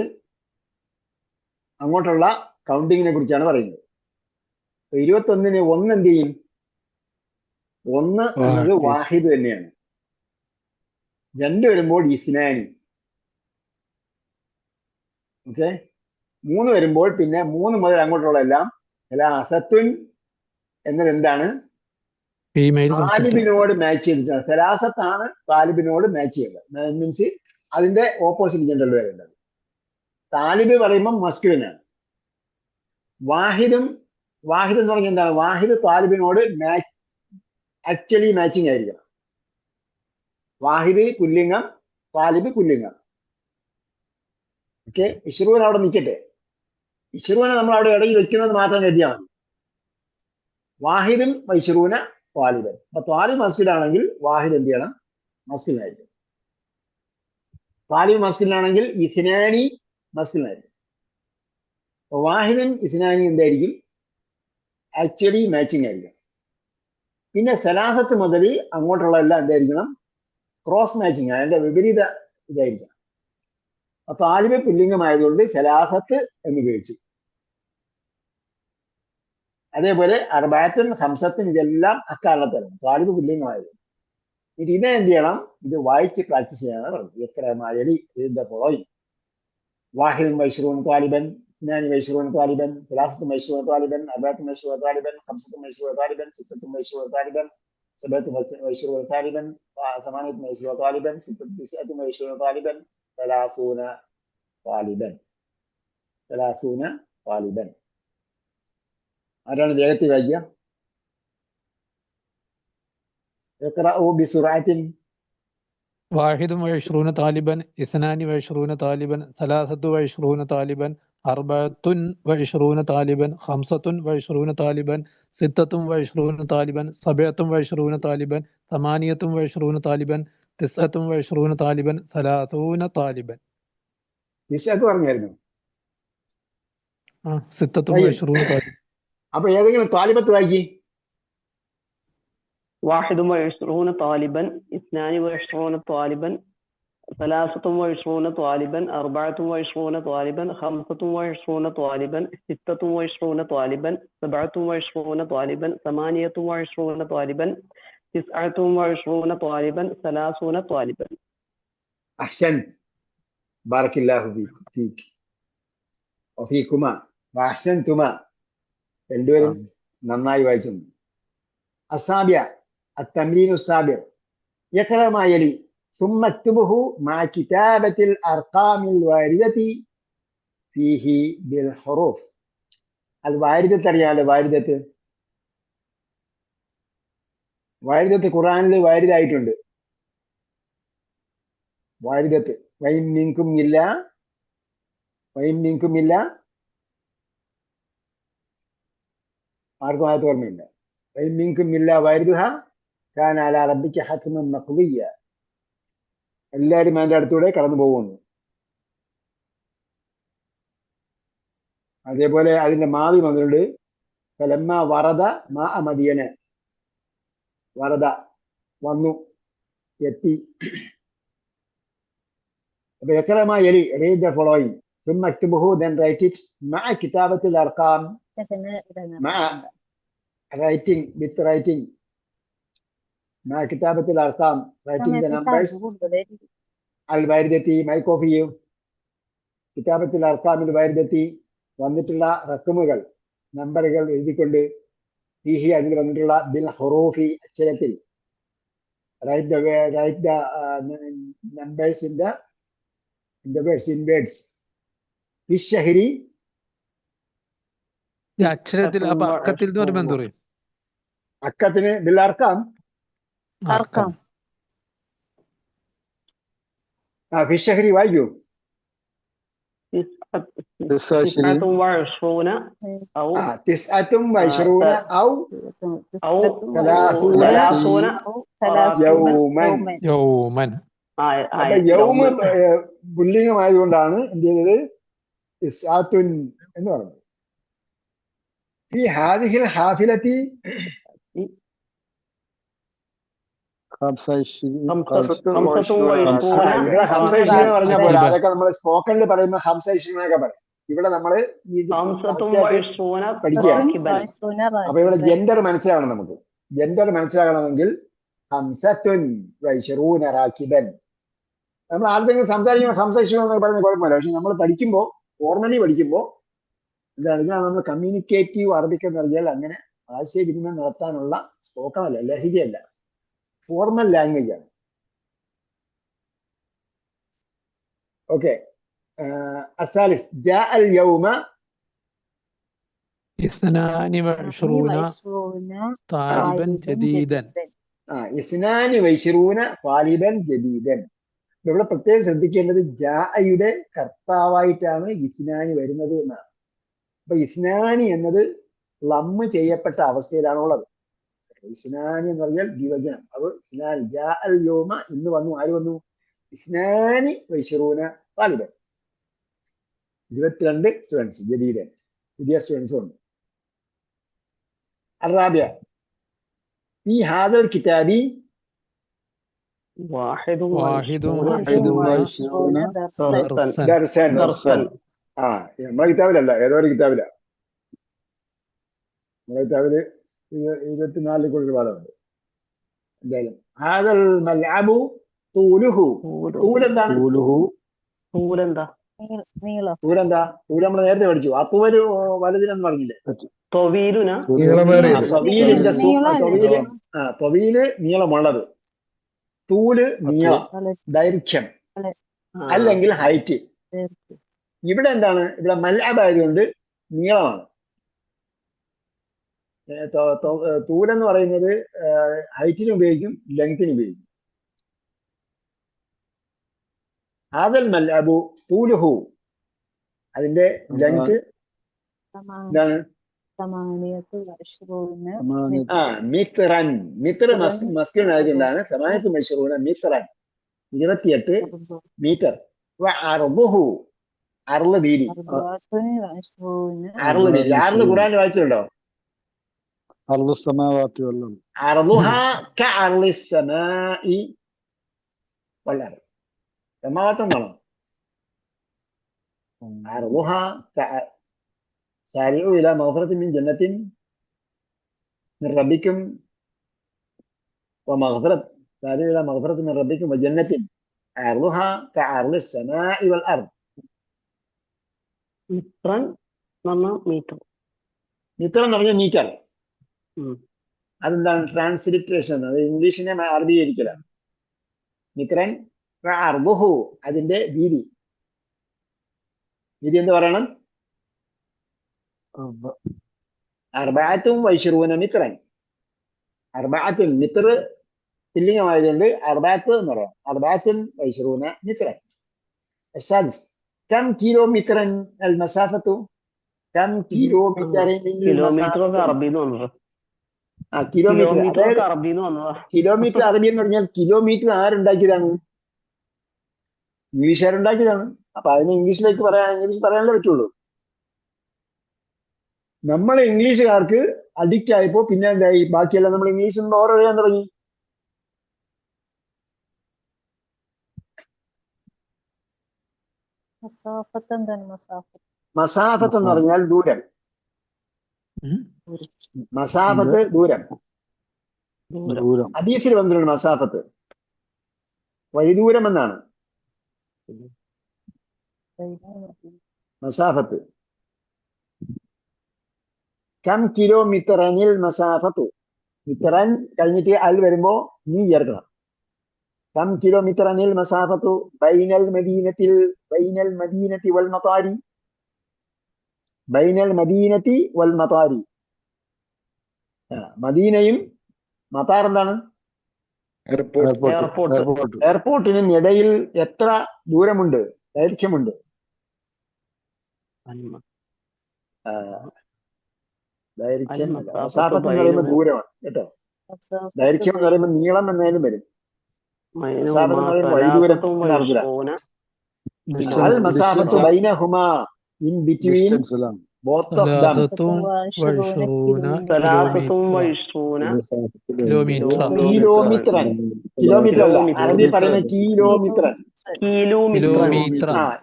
അങ്ങോട്ടുള്ള കൗണ്ടിങ്ങിനെ കുറിച്ചാണ് പറയുന്നത്. 21-ന് 1 എന്ത് ചെയ്യും? 1 എന്നത് വാഹിദ് തന്നെയാണ്. 2 വരുമ്പോൾ ഇസ്നാനി. ഓക്കെ, 3 വരുമ്പോൾ പിന്നെ 3 മുതൽ അങ്ങോട്ടുള്ള എല്ലാം സലാസത്തുൻ എന്നത് എന്താണ്? Female concept. താലിബിനോട് മാച്ച് ചെയ്തിട്ടാണ്. സലാസത്താണ് താലിബിനോട് മാച്ച് ചെയ്യുന്നത്. മീൻസ് അതിന്റെ ഓപ്പോസിറ്റ് ജെൻഡറിൽ വരേണ്ടത്. താലിബ് പറയുമ്പോൾ മസ്കുലിനാണ്. വാഹിദ് എന്ന് പറഞ്ഞാൽ എന്താണ്? വാഹിദ് താലിബിനോട് ആക്ച്വലി മാച്ചിങ് ആയിരിക്കണം. വാഹിദ് പുല്ലിംഗം, താലിബ് പുല്ലിംഗം. ഓക്കെ, ഇഷ്റൂൻ അവിടെ നിൽക്കട്ടെ. ഇഷ്റൂനെ നമ്മൾ അവിടെ ഇടയിൽ വെക്കുന്നത് മാത്രം കരുതിയാൽ മതി. വാഹിദും ഇഷ്റൂന താലിബൻ. അപ്പൊ താലിബ് മസ്കിലാണെങ്കിൽ വാഹിദ് എന്ത് ചെയ്യണം? മസ്കിലായിരിക്കും. താലിബ് മസ്കിലാണെങ്കിൽ ഇസ്നാനി മസ്കിലായിരിക്കും. അപ്പൊ വാഹിദും ഇസ്നാനി എന്തായിരിക്കും? ആക്ച്വലി മാച്ചിങ് ആയിരിക്കും. പിന്നെ സലാസത്ത് മുതൽ അങ്ങോട്ടുള്ള എല്ലാം എന്തായിരിക്കണം? ക്രോസ് മാച്ചിങ്, അതിന്റെ വിപരീത ഇതായിരിക്കണം. അപ്പൊ താലിബ് പുല്ലിംഗമായതുകൊണ്ട് സലാസത്ത് എന്ന് ഉപയോഗിച്ചു. അതേപോലെ അർബഅത്തുൻ, ഹംസത്തുൻ ഇതെല്ലാം അക്കാരണത്തിലാണ് താലിബ് പുല്ലിംഗമായത്. ഇതിനെ എന്ത് ചെയ്യണം? ഇത് വായിച്ച് പ്രാക്ടീസ് ചെയ്യാനാണ് പറഞ്ഞത്. എക്രമായലി ഇതിന്റെ ഫോളോയിങ്: വാഹിദുൻ വൈശ്റൂൻ താലിബൻ, ഇസ്നാനി വൈശ്റൂൻ താലിബൻ, സലാസത്തുൻ വൈശ്റൂൻ താലിബൻ, അർബഅത്തുൻ വൈശ്റൂൻ താലിബൻ, ഹംസത്തുൻ വൈശ്റൂൻ താലിബൻ, സിത്തത്തുൻ വൈശ്റൂൻ താലിബൻ, സബഅത്തുൻ വൈശ്റൂൻ താലിബൻ, സമാനിയത്തുൻ വൈശ്റൂൻ താലിബൻ, തിസ്അത്തുൻ വൈശ്റൂൻ താലിബൻ, സലാസൂന താലിബൻ. സലാസൂന താലിബൻ. ആരാണ് വേഗത്തിൽ വായിക്കുക? ഇഖ്റഉ ബിസുറഅത്തിൻ. വാഹിദും വൈശ്റൂന താലിബൻ, ഇസ്നാനി വൈശ്റൂന താലിബൻ, സലാസത്തു വൈശ്റൂന താലിബൻ, അർബഅത്തുൻ വൈശ്റൂന താലിബൻ, ഹംസത്തുൻ വൈശ്റൂന താലിബൻ, സിത്തത്തും വൈശ്റൂന താലിബൻ, സബഅത്തും വൈശ്റൂന താലിബൻ, സമാനിയത്തും വൈശ്റൂന താലിബൻ, തിസ്അത്തും വൈശ്റൂന താലിബൻ, സലാസൂന താലിബൻ. നിശ്ചയത്ത് പറഞ്ഞായിരുന്നു. സിത്തത്തും വൈശ്റൂന താലിബൻ. അപ്പൊ ഏതെങ്കിലും താലിബത്ത് വായിക്കി. വാഹിദും വൈശ്റൂന താലിബൻ, ഇസ്നാനി വൈശ്റൂന താലിബൻ, സലാസത്തും വൈശ്റൂന താലിബൻ, അർബഅത്തും വൈശ്റൂന താലിബൻ, ഹംസത്തും വൈശ്റൂന താലിബൻ, സിത്തത്തും വൈശ്റൂന താലിബൻ, സബഅത്തും വൈശ്റൂന താലിബൻ, സമാനിയത്തും വൈശ്റൂന താലിബൻ, തിസ്അത്തും വൈശ്റൂന താലിബൻ, സലാസൂന താലിബൻ. അഹ്സൻ, ബാറക്കല്ലാഹു ഫീക് വഫീകുമ വഅഹ്സൻതുമ. രണ്ടുപേരും നന്നായി വായിച്ചു. അസാബിയ അത്തംരീനു സാബിർ. യഖറ മാ യലി ثم اكتبه مع كتابة الأرقام الواردة فيه بالحروف. الواردة അറിയാലോ? വാരിദത്ത് ഖുർആനിൽ വാരിദായിട്ടുണ്ട്. വാരിദത്ത് വൈൻ മിൻകും ഇല്ല. ആർക്കും ആയത് ഓർമ്മയില്ല. വൈൻ മിൻകും ഇല്ല വാരിദുഹ കാന അലാ റബ്ബിക ഹത്മൻ മഖ്ദിയ. എല്ലാവരും അതിന്റെ അടുത്തൂടെ കടന്നു പോകുന്നു. അതേപോലെ അതിന്റെ മാവി വന്നിട്ടുണ്ട്. ഫലമ്മ വറദ മാ മദിയന. വറദ വന്നു, എത്തി. അപ്പൊ എക്രമാ യലി, read the following. ثم اكتبه, then write it مع كتابة الأرقام. مع writing, with writing. مع كتابة الأرقام, writing the numbers. الواردة my copy. كتابة الأرقام الواردة വന്നിട്ടുള്ള റക്കമുകൾ, നമ്പറുകൾ എഴുതിക്കൊണ്ട് ഫീഹി അതിൽ വന്നിട്ടുള്ള ബിൽ ഹുറൂഫി അക്ഷരത്തിൽ. write the numbers in the words. ഫിശ്ശഹരി അക്ഷരത്തിൽ. അപ്പൊ അക്കത്തിൽ എന്ന് പറയുമ്പോൾ എന്ത് പറയും? അക്കത്തിന് ബിൽ അർക്കാം. ഫിശ്ശഹരി വായിക്കൂ. തിസ്അത്തും വഇശ്റൂന ഔ തിസ്അത്തും വഇശ്റൂന ഔ സലാസൂന യൗമൻ. അപ്പൊ യൗമ പുല്ലിംഗമായതുകൊണ്ടാണ് എന്ത് ചെയ്തത്? തിസ്അത്തുൻ എന്ന് പറഞ്ഞത്. ഈ ഹാദിഹിൽ ഹാഫിലത്തി ഇവിടെ ഹംസ പറഞ്ഞ പോലെ അതൊക്കെ നമ്മൾ സ്പോക്കണിൽ പറയുന്ന ഹംസ ഇഷ്ണൊക്കെ പറയും. ഇവിടെ നമ്മള് പഠിക്കുക. അപ്പൊ ഇവിടെ ജെൻഡർ മനസ്സിലാവണം. നമുക്ക് ജെൻഡർ മനസ്സിലാകണമെങ്കിൽ ഹംസത്തുൻ വൈശ്റൂന റാകിബൻ. നമ്മൾ ആർക്കെങ്കിലും സംസാരിക്കുമ്പോൾ ഹംസ ഇഷ്ണു എന്നൊക്കെ പറഞ്ഞ കുഴപ്പമില്ല. പക്ഷെ നമ്മൾ പഠിക്കുമ്പോൾ ഫോർമലി പഠിക്കുമ്പോൾ ഇതാണ് നമ്മൾ കമ്മ്യൂണിക്കേറ്റീവ് അറബിക് എന്ന് പറഞ്ഞാൽ അങ്ങനെ ആശയവിനിമയം നടത്താനുള്ള സ്പോക്കണല്ല, ലഹരിയല്ല, ഫോർമൽ ലാംഗ്വേജ് ആണ്. ഓക്കെ. അസാലിസ് ജാ അൽ യൗമ ഇസ്നാനി വഇശ്റൂന താലിബൻ ജദീദൻ. ഇസ്നാനി വൈശ്റൂന താലിബൻ ജദീദൻ. ഇവിടെ പ്രത്യേകം ശ്രദ്ധിക്കേണ്ടത് ജാഅയുടെ കർത്താവായിട്ടാണ് ഇസ്നാനി വരുന്നത് എന്നാണ്. അപ്പൊ ഇസ്നാനി എന്നത് ലമ്മ് ചെയ്യപ്പെട്ട അവസ്ഥയിലാണ് ഉള്ളത്. ഇസ്നാനി എന്ന് പറഞ്ഞാൽ വിഭജനം. അപ്പൊ ഇസ്നാനി ജാ അൽ യൗമ ഇന്ന് വന്നു. ആര് വന്നു? ഇസ്നാനി വൈശ്റൂന താലിബൻ. 22 സ്റ്റുഡൻസ് ജദീദൻ, പുതിയ സ്റ്റുഡൻസ് ഉണ്ട്. الرابع في هذا الكتاب واحد وعشرون درسا. നമ്മളെ കിതാബിലല്ല, ഏതോ ഒരു കിതാബില. നമ്മളെ കിതാബില് 24 കൂടുതൽ പാഠമുണ്ട്. എന്തായാലും ഹാദൽ മൽഅബു തൂലുഹു. തൂലെന്താണ്? തൂലെന്താ? തൂലെന്താ? തൂല് നമ്മൾ നേരത്തെ പഠിച്ചു. ആ തൂല് വലുതിനെന്ന് പറഞ്ഞില്ലേ? തൊവീലുന തൊവീല് നീളമുള്ളത്, തൂല് നീളം, ദൈർഘ്യം അല്ലെങ്കിൽ ഹൈറ്റ്. ഇവിടെ എന്താണ്? ഇവിടെ മൽഅബ് ആയതുകൊണ്ട് നീളമാണ്. തൂലെന്ന് പറയുന്നത് ഹൈറ്റിന് ഉപയോഗിക്കും, ലെങ്തിന് ഉപയോഗിക്കും. ഹാദൽ മൽഅബു തൂലുഹു, അതിന്റെ ലെങ്ത് എന്താണ്? മിത്രൻ. മിത്ര മസ്കുലിൻ ആയതുകൊണ്ടാണ് സമാനത്ത് മശ്റൂന മിത്രൻ, 28 മീറ്റർ. അർളുഹു, അർള് വീതി. അർള് വീതി. അർള് ഖുർആൻ വായിച്ചിട്ടുണ്ടോ? അർളുഹാ കഅർളിസ് സമാഇ വൽ അർള്. സമാവാത്തം വേണം. അർളുഹാ സാരിഉ ഇലാ മഗ്ഫിറത്തിൻ മിൻ ജന്നത്തിൻ മിൻ റബ്ബിക്കും വമഗ്ഫിറത്ത്. സാരിഉ ഇലാ മഗ്ഫിറത്തിൻ മിൻ റബ്ബിക്കും വജന്നത്തിൻ അർളുഹാ കഅർളിസ് സമാഇ വൽ അർള്. മിത്രൻ മീറ്റർ. മിത്രം എന്ന് പറഞ്ഞാൽ മീറ്റർ. അതെന്താണ്? ട്രാൻസ്ലിറ്ററേഷൻ. അത് ഇംഗ്ലീഷിനെ അറബീകരിക്കലാണ്. മിത്രൻ അർബുഹു, അതിന്റെ വീതി. വീതി എന്ത് പറയണം? 24 മിത്രൻ. 4 മിത്ര തുല്യമായതുകൊണ്ട് 4 എന്ന് പറയാം. 24 മിത്രൻ. السادس كم كيلومترا المسافة؟ كم كيلومتر കിലോമീറ്റർ ഒക്കെ അറബിന്ന് വന്നത്. കിലോമീറ്റർ അറബിന്ന് വന്നതാ. കിലോമീറ്റർ അറബി എന്ന് പറഞ്ഞാൽ കിലോമീറ്റർ ആരുണ്ടാക്കിയതാണ്? ഇംഗ്ലീഷുകാരുണ്ടാക്കിയതാണ്. അപ്പൊ അതിന് ഇംഗ്ലീഷ് പറയാനല്ലേ പറ്റുള്ളൂ. നമ്മളെ ഇംഗ്ലീഷുകാർക്ക് അഡിക്റ്റ് ആയപ്പോ പിന്നെ എന്തായി? ബാക്കിയെല്ലാം നമ്മൾ ഇംഗ്ലീഷിൽ ഓരോ തുടങ്ങി. മസാഫത്ത് എന്ന് പറഞ്ഞാൽ ദൂരം. മസാഫത്ത് ദൂരം. ഹദീസിൽ വന്നിട്ടുണ്ട് മസാഫത്ത്, വഴിദൂരം എന്നാണ് മസാഫത്ത്. കം കിലോമീറ്ററനിൽ മസാഫത്തു. മിത്രൻ കഴിഞ്ഞിട്ട് അൽ വരുമ്പോ നീ ചേർക്കണം. കം കിലോമീറ്ററനിൽ മസാഫത്തു ബൈനൽ മദീനത്തി വൽ മതാരി. ബൈനൽ മദീനത്തി വൽ മതാരി. മദീനയും മതാർ എന്താണ്? എയർപോർട്ടിനും ഇടയിൽ എത്ര ദൂരമുണ്ട്, ദൈർഘ്യമുണ്ട്? ദൈർഘ്യം മസാഫത്ത് എന്ന് പറയുമ്പോൾ ദൂരമാണ് കേട്ടോ. ദൈർഘ്യം എന്ന് പറയുമ്പോൾ നീളം എന്നാലും വരും. മസാഫത്ത് എന്ന് പറയുമ്പോൾ വഴിദൂരം അൽ മസാഫത്ത് ബൈനഹുമാ, in between both of them. Kilometre. Kilometre അല്ല, അറബി പറയുന്ന കിലോമീറ്റർ.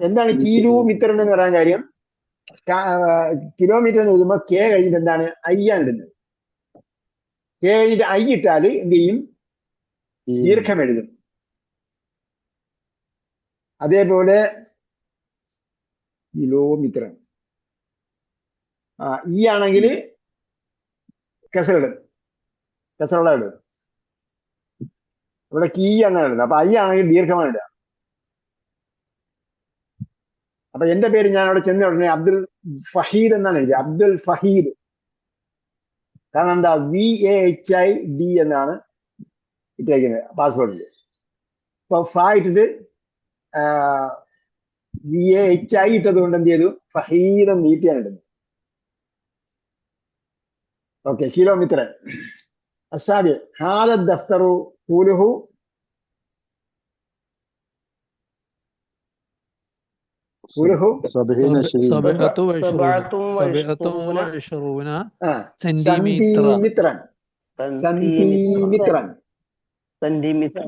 എന്താണ് കിലോമീറ്റർ എന്ന് പറയാൻ കാര്യം? കിലോമീറ്റർ എന്ന് എഴുതുമ്പോ കെ കഴിഞ്ഞിട്ട് എന്താണ്? ഐ ആണ് ഇടുന്നത്. കെ കഴിഞ്ഞിട്ട് ഐ ഇട്ടാല് എന്ത് ചെയ്യും? ദീർഘം എഴുതും. അതേപോലെ കിലോമീറ്റർ. ഈ ആണെങ്കിൽ കസറിടും, കസറുള്ള ഇടും. ഇവിടെ കീ എന്നാണ് ഇടുന്നത്. അപ്പൊ ഐ ആണെങ്കിൽ ദീർഘമാണ് ഇടുക. അപ്പൊ എന്റെ പേര് ഞാൻ അവിടെ ചെന്ന ഉടനെ അബ്ദുൽ ഫഹീദ് എന്നാണ് എഴുതിയത്, അബ്ദുൽ ഫഹീദ്. കാരണം എന്താ, VAHID എന്നാണ് ഇട്ടേക്കുന്നത് പാസ്പോർട്ടിൽ. അപ്പൊ ഇട്ടിട്ട് VAHI ഇട്ടത് കൊണ്ട് എന്ത് ചെയ്തു, ഫഹീദ് നീട്ടിയാണ് ഇടുന്നത്. Okay, kilometre. അസാബി ഹാദ ദഫ്തറു തൂലുഹു തൂലുഹു 70 سبعة وعشرون سنتيمتر. സെന്റിമീറ്റർ. സെന്റിമീറ്റർ.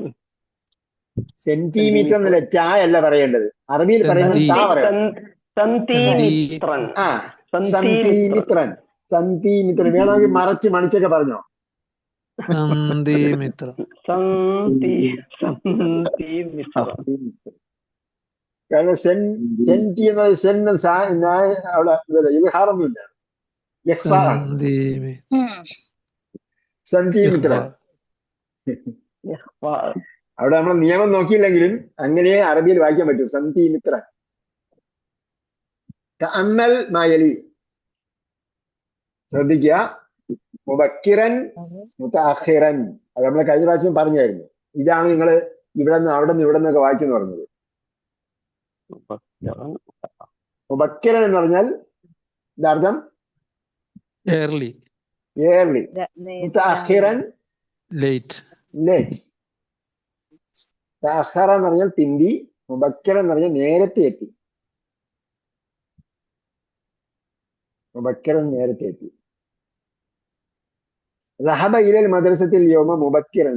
സെന്റിമീറ്റർ എന്നല്ല, ടാ അല്ല പറയേണ്ടത്. അറബിയിൽ പറയുമ്പോൾ താ പറയണം. സെന്റിമീറ്റർ. സെന്റിമീറ്റർ. സെന്റിമീറ്റർ വേണമെങ്കിൽ മറച്ച് മണിച്ചൊക്കെ പറഞ്ഞോ. സെന്റിമീറ്റർ. കാരണം സെന്റി എന്നത് അവിടെ ഹാറൊന്നുമില്ല, സെന്റിമീറ്റർ. അവിടെ നമ്മൾ നിയമം നോക്കിയില്ലെങ്കിലും അങ്ങനെ അറബിയിൽ വായിക്കാൻ പറ്റും, സെന്റിമീറ്റർ. തഅമ്മൽ മായലി, ശ്രദ്ധിക്കുക. മുബക്കിറൻ മുതഅഖിറൻ, അത് നമ്മൾ കഴിഞ്ഞ പ്രാവശ്യം പറഞ്ഞായിരുന്നു. ഇതാണ് നിങ്ങൾ ഇവിടെ നിന്ന് അവിടെ നിന്ന് ഇവിടെ നിന്നൊക്കെ വായിച്ചെന്ന് പറഞ്ഞത്. മുബക്കിറൻ എന്ന് പറഞ്ഞാൽ ഇതാർത്ഥം early, ഏർലി. മുതഅഖിറൻ late. ലേറ്റ്. തഅഖറ എന്ന് പറഞ്ഞാൽ പിന്തി, മുബക്കിറൻ എന്ന് പറഞ്ഞാൽ നേരത്തെ എത്തി. മുബക്കിറൻ നേരത്തെ എത്തി. ذهب إلى المدرسة اليوم مبكرا.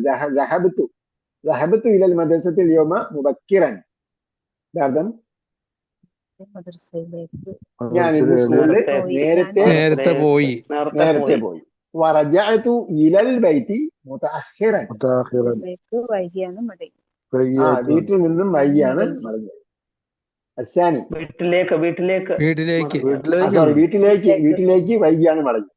ذهبت إلى المدرسة اليوم مبكرا. ഇതാർത്ഥം ഞാൻ ഇന്ന് സ്കൂളിൽ നേരത്തെ പോയി. ورجعت إلى البيت متأخرا. വീട്ടിൽ നിന്നും വൈകിയാണ് മടങ്ങിയത്. അസാനി വീട്ടിലേക്ക് വൈകിയാണ് മടങ്ങിയത്.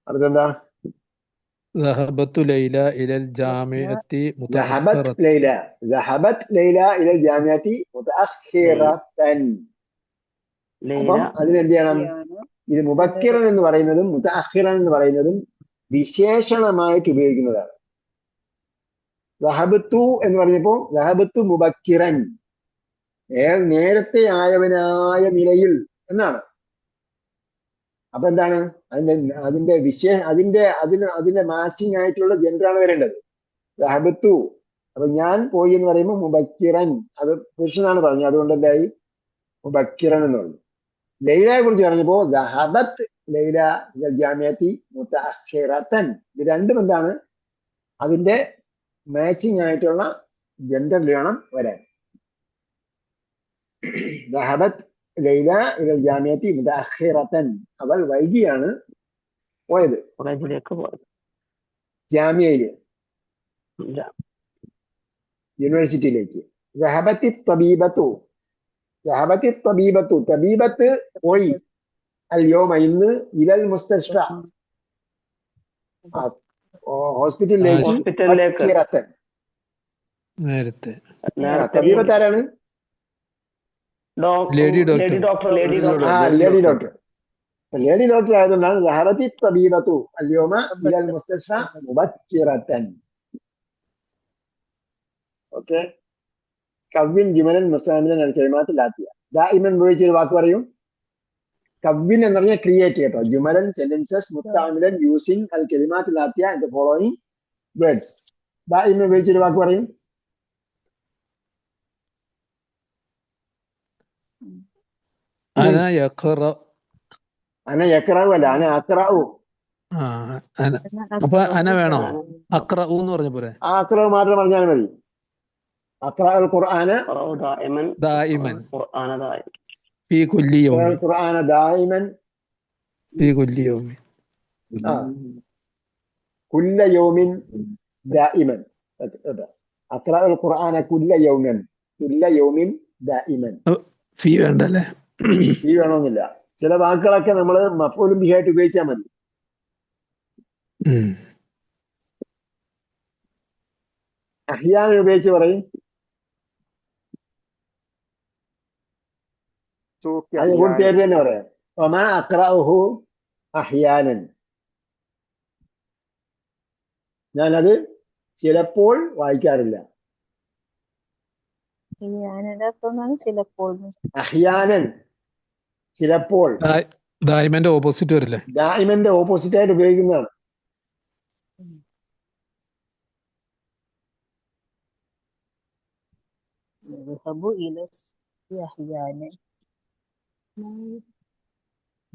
അടുത്തെന്താ? ذهبت ليلى إلى الجامعة ذهبت متأخرة. ليلى إلى الجامعة متأخرة. അപ്പം അതിനെന്ത് ചെയ്യണം? ഇത് മുബക്കിറൻ എന്ന് പറയുന്നതും മുതഅഖിറൻ എന്ന് പറയുന്നതും വിശേഷണമായിട്ട് ഉപയോഗിക്കുന്നതാണ്. ദഹബത്തു എന്ന് പറഞ്ഞപ്പോ ദഹബത്തു മുബക്കിറൻ, നേരത്തെ ആയവനായ നിലയിൽ എന്നാണ്. അപ്പൊ എന്താണ് അതിന്റെ മാച്ചിങ് ആയിട്ടുള്ള ജെൻഡറാണ് വരേണ്ടത്. ദഹബത്തു. അപ്പൊ ഞാൻ പോയി എന്ന് പറയുമ്പോൾ മുബക്കിറൻ, അത് പുരുഷനാണ് പറഞ്ഞത്, അതുകൊണ്ട് എന്തായി മുബക്കിറൻ എന്ന് പറഞ്ഞു. ലൈലയെ കുറിച്ച് പറഞ്ഞപ്പോ ദഹബത്ത് ലൈല ജാമിഅത്തി മുതഅഖിറതൻ. ഇത് രണ്ടും എന്താണ്, അതിന്റെ മാച്ചിങ് ആയിട്ടുള്ള ജെൻഡറിൽ വേണം വരാൻ. ദഹബത്ത് ലൈല ഇലൽ ജാമിഅത്തി മുതഅഖിറതൻ, അവൾ വൈകിയാണ് പോയത് ജാമിയയില്, യൂണിവേഴ്സിറ്റിയിലേക്ക്. ദഹബത്തി തബീബത്തു തബീബത്ത് പോയി അൽയോമ ഇന്ന് ഇലൽ മുസ്തഷ്ഫ ഹോസ്പിറ്റലിലേക്ക്. നേരത്തെ. തബീബത്ത് ആരാണ്? Lady doctor. ലേഡി ഡോക്ടർ ആയതുകൊണ്ടാണ് ദഹബത്തി തബീബത്തു അൽയോമ ഇലൽ മുസ്തഷ്ഫ മുബക്കിറതൻ. ഓക്കെ. കവ്വിൻ ജുമലൻ മുസ്തഅമിലൻ അൽ കലിമാത്തിൽ ആത്തിയ. ദായിമൻ ഉപയോഗിച്ചൊരു വാക്ക് പറയും. കവ്വിൻ എന്ന് പറഞ്ഞാൽ ക്രിയേറ്റ് കേട്ടോ. ജുമലൻ സെന്റൻസസ് മുസ്തഅമിലൻ യൂസിങ് അൽ കലിമാത്തിൽ ആത്തിയ ഇൻ ദ ഫോളോയിങ് വേർഡ്സ്. ദായിമൻ ഉപയോഗിച്ചൊരു വാക്ക് പറയും. അന യഖറ. അന യഖറഉ അല്ല, അന അഖറഉ. അപ്പൊ അന വേണോ? അഖറഉ എന്ന് പറഞ്ഞ പോലെ. ആ അഖറഉ മാത്രം പറഞ്ഞാൽ മതി. അഖറഉൽ ഖുർആന ദായിമൻ ഫീ കുല്ലി യൗമിൻ. ഖുർആന ദായിമൻ ഫീ കുല്ലി യൗമിൻ. ആ കുല്ല യൗമിൻ ദാഇമൻ. അഖ്റഉൽ ഖുർആന കുല്ല യൗമൻ, കുല്ല യൗമിൻ ദാഇമൻ. ഫീ വേണ്ടല്ലേ? ഈ വേണമെന്നില്ല. ചില വാക്കുകളൊക്കെ നമ്മൾ മഫ്ഊലുൻ ബിഹി ആയിട്ട് ഉപയോഗിച്ചാൽ മതി. അഹ്യാൻ ഉപയോഗിച്ച് പറയും. അത് കൂടി പേര് തന്നെ പറയാം. ഒമാ അഖ്റഉഹു അഹ്യാനൻ. ഞാനത് ചിലപ്പോൾ വായിക്കാറില്ല. ഞാനിടെ അർത്ഥം ചിലപ്പോൾ. അഹ്യാനൻ ചിലപ്പോൾ. ദായിമന്റെ ഓപ്പോസിറ്റ് വരില്ലേ? ദായിമന്റെ ഓപ്പോസിറ്റ് ആയിട്ട് ഉപയോഗിക്കുന്നതാണ്.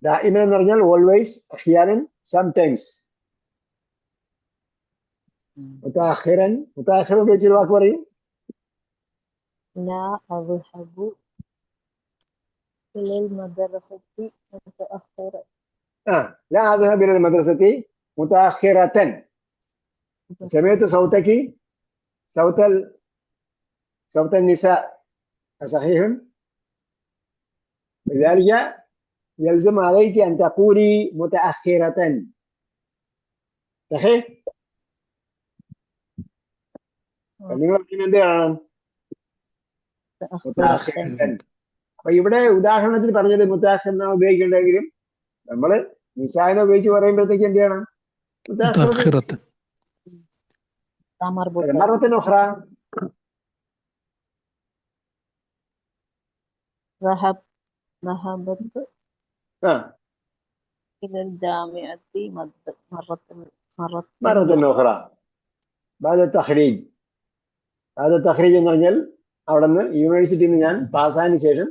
ദായിമൻ എന്ന് പറഞ്ഞാൽ ഓൾവേസ്, അഹ്യാനൻ സംടൈംസ്. മുതഅഖിറൻ, മുതഅഖിറൻ ഉപയോഗിച്ചൊരു വാക്ക് പറയും. ലാ അദ്ഹബു ഇലൽ മദ്റസതി മുതഅഖിറൻ. ലാ അദ്ഹബു ഇലൽ മദ്റസതി മുതഅഖിറതൻ. سمعت صوتك صوت النساء صحيح؟ لذلك يلزم عليك أن تقولي متأخرة. صحيح؟ നിങ്ങൾ എന്താണ് മുതഅഖിറൻ? അപ്പൊ ഇവിടെ ഉദാഹരണത്തിന് പറഞ്ഞത് മുതഅഖിർ എന്നാണ് ഉപയോഗിക്കേണ്ടതെങ്കിലും നമ്മള് നിസാനെ ഉപയോഗിച്ച് പറയുമ്പോഴത്തേക്ക് എന്ത് ചെയ്യണം? മുതഅഖിറത്തൻ. مرة أخرى ذهبت إلى الجامعة مرة أخرى بعد التخريج. بعد التخريج എന്ന് പറഞ്ഞാൽ അവിടെ നിന്ന് യൂണിവേഴ്സിറ്റിയിൽ നിന്ന് ഞാൻ പാസ്സായതിനു ശേഷം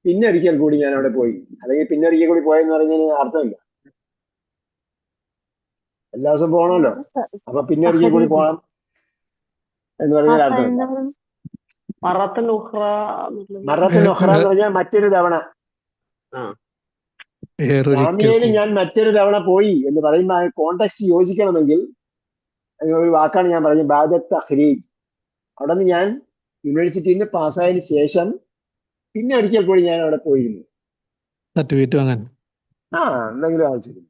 പിന്നെ ഒരിക്കൽ കൂടി ഞാൻ അവിടെ പോയി. അല്ലെങ്കിൽ പിന്നെ ഒരിക്കൽ കൂടി പോയെന്ന് പറഞ്ഞാൽ അർത്ഥമില്ല. എല്ലാ ദിവസവും പോകണമല്ലോ. അപ്പൊ പിന്നെ ഒരിക്കൽ കൂടി പോകണം എന്ന് പറഞ്ഞാൽ അർത്ഥമില്ല. മറത്തൻ ഉഖ്റ എന്ന് പറഞ്ഞാൽ മറ്റൊരു തവണ. ജാമ്യയിൽ ഞാൻ മറ്റൊരു തവണ പോയി എന്ന് പറയുമ്പോൾ കോണ്ടെക്സ്റ്റ് യോജിക്കണമെങ്കിൽ ഒരു വാക്കാണ് ഞാൻ പറഞ്ഞത്, ബാദത്ത് തഖ്രീജ്. അവിടെ നിന്ന് ഞാൻ യൂണിവേഴ്സിറ്റിയിൽ നിന്ന് പാസ്സായതിനു ശേഷം പിന്നെ ഒരിക്കൽ കൂടി ഞാൻ അവിടെ പോയിരുന്നു. സർട്ടിഫിക്കറ്റ് വാങ്ങാൻ എന്തെങ്കിലും ആവശ്യമില്ല.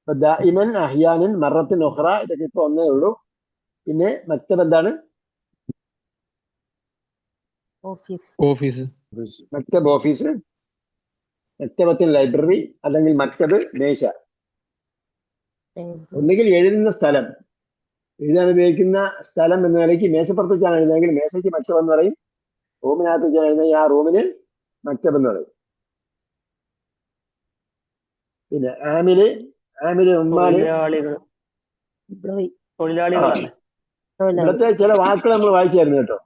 ദായിമൻ, അഹ്യാനൻ, മറത്തിൻ ഉഖ്റ, ഇതൊക്കെ ഇപ്പൊ ഒന്നേ ഉള്ളൂ. പിന്നെ മക്തബ് എന്താണ്? ഓഫീസ്. മക്തബ് ഓഫീസ്, മക്തബത്തിൻ ലൈബ്രറി, അല്ലെങ്കിൽ മക്തബ് മേശ. ഒന്നുകിൽ എഴുതുന്ന സ്ഥലം, എഴുതാൻ ഉപയോഗിക്കുന്ന സ്ഥലം എന്ന നിലയ്ക്ക് മേശപ്പുറത്ത് വെച്ചാണ് എഴുതുന്നതെങ്കിൽ മേശയ്ക്ക് മക്തബ് എന്ന് പറയും. റൂമിനകത്ത് വെച്ചാണ് എഴുതുന്നെങ്കിൽ ആ റൂമിന് മക്തബ് എന്ന് പറയും. പിന്നെ ആമില്, ഉമ്മാല്, ഇവിടുത്തെ ചില വാക്കുകൾ നമ്മൾ വായിച്ചായിരുന്നു കേട്ടോ.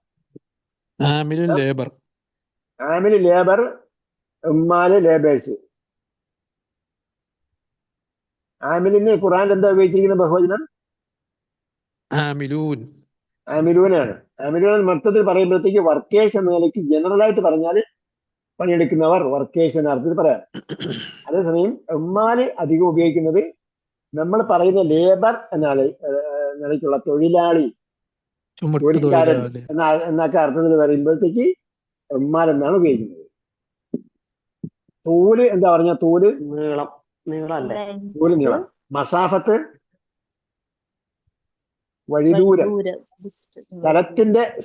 ആമില് ലേബർ, ഉമ്മാല് ലേബേഴ്സ്. ആമിലിന് ഖുർആനിൽ എന്താ ഉപയോഗിച്ചിരിക്കുന്ന ബഹുവചനം? ആമിലൂനാണ്. ആമിലൂൻ മൊത്തത്തിൽ പറയുമ്പോഴത്തേക്ക് വർക്കേഴ്സ് എന്ന നിലയ്ക്ക് ജനറൽ ആയിട്ട് പറഞ്ഞാൽ പണിയെടുക്കുന്നവർ, വർക്കേഴ്സ് എന്ന അർത്ഥത്തിൽ പറയാം. അതേസമയം ഉമ്മാല് അധികം ഉപയോഗിക്കുന്നത് നമ്മൾ പറയുന്ന ലേബർ എന്ന നിലയ്ക്കുള്ള തൊഴിലാളി, ജോലിക്കാരൻ എന്നൊക്കെ അർത്ഥത്തിൽ പറയുമ്പോഴത്തേക്ക് ഉമ്മാൽ എന്നാണ് ഉപയോഗിക്കുന്നത്. തൂല് എന്താ പറഞ്ഞ? തൂല് നീളം. മസാഫത്ത് വഴിദൂരം.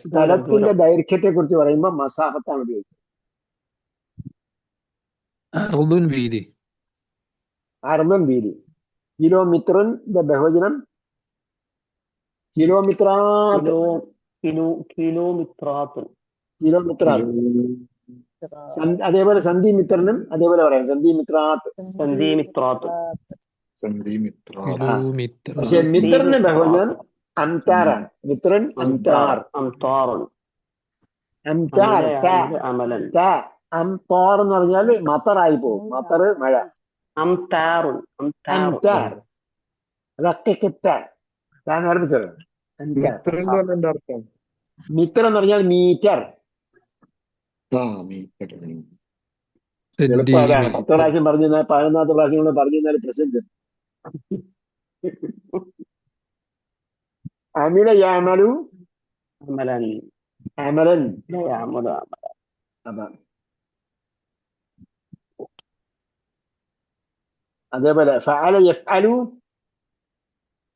സ്ഥലത്തിന്റെ ദൈർഘ്യത്തെ കുറിച്ച് പറയുമ്പോൾ മസാഫത്താണ് ഉപയോഗിക്കുന്നത്. അർദുൻ വീതി. കിലോമീറ്ററിന്റെ ബഹുവചനം കിലോമീറ്ററാത്ത്. അതേപോലെ സന്ധിമിത്രനും അതേപോലെ പറയാം, സന്ധിമിത്രാത്ത്. പക്ഷെ മിത്രന്റെ ബഹുവചനം അംതാറാണ്. മിത്രൻ അംതാർ. അംതാർ എന്ന് പറഞ്ഞാൽ മത്തറായി പോകും. മത്തർ മഴ. മിത്ര എന്ന് പറഞ്ഞാൽ മീറ്റർ. എളുപ്പം അതാണ്. സിദ്ദീഖ്. 10 പ്രാവശ്യം പറഞ്ഞു 11ാമത്തെ പ്രാവശ്യം കൂടെ പറഞ്ഞു തന്നാൽ പ്രസന്റ്. അമില യാമലു عملا അമലൻ. لا يعمل عملا അതാണ്. അതേപോലെ ഫഅല യഫ്അലു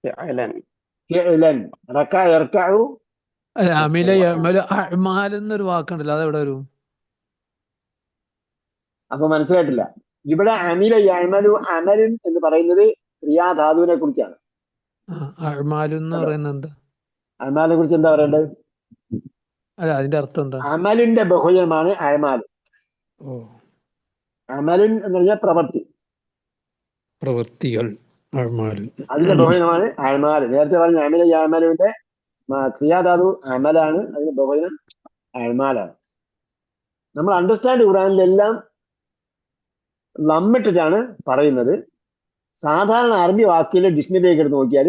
فعلا ഫിഅലൻ. റകഅ യർകഉ. അല്ല, അമില യഅമലു അഅ്മാൽ എന്നൊരു വാക്കുണ്ടല്ലോ, അതെവിടെ വരും? അപ്പൊ മനസ്സിലായിട്ടില്ല. ഇവിടെ അമില യഅമലു അമലൻ എന്ന് പറയുന്നത് ക്രിയാധാതുവിനെ കുറിച്ചാണ്. അഅ്മാലു എന്ന് കേട്ടോ? പറയുന്നത് എന്താ? അമാലിനെ കുറിച്ച് എന്താ പറയേണ്ടത്? അല്ല, അതിന്റെ അർത്ഥം എന്താ? അമലിന്റെ ബഹുജനമാണ് അയമാൽ. ഓ, അമലുൻ എന്ന് പറഞ്ഞാൽ പ്രവൃത്തി, പ്രവൃത്തികൾ. അഅ്മാൽ. അതിന്റെ ബഹുജനമാണ് അയമാൽ. നേരത്തെ പറഞ്ഞ അമില യഅമലുവിന്റെ ക്രിയാധാതു അമലാണ്, അതിന്റെ ബഹുജനം അയമാലാണ്. നമ്മൾ അണ്ടർസ്റ്റാൻഡ് ഖുർആനിലെല്ലാം ലമ്മിട്ടിട്ടാണ് പറയുന്നത്. സാധാരണ അറബി വാക്കിലെ ഡിക്ഷണറിയിലേക്ക് എടുത്ത് നോക്കിയാൽ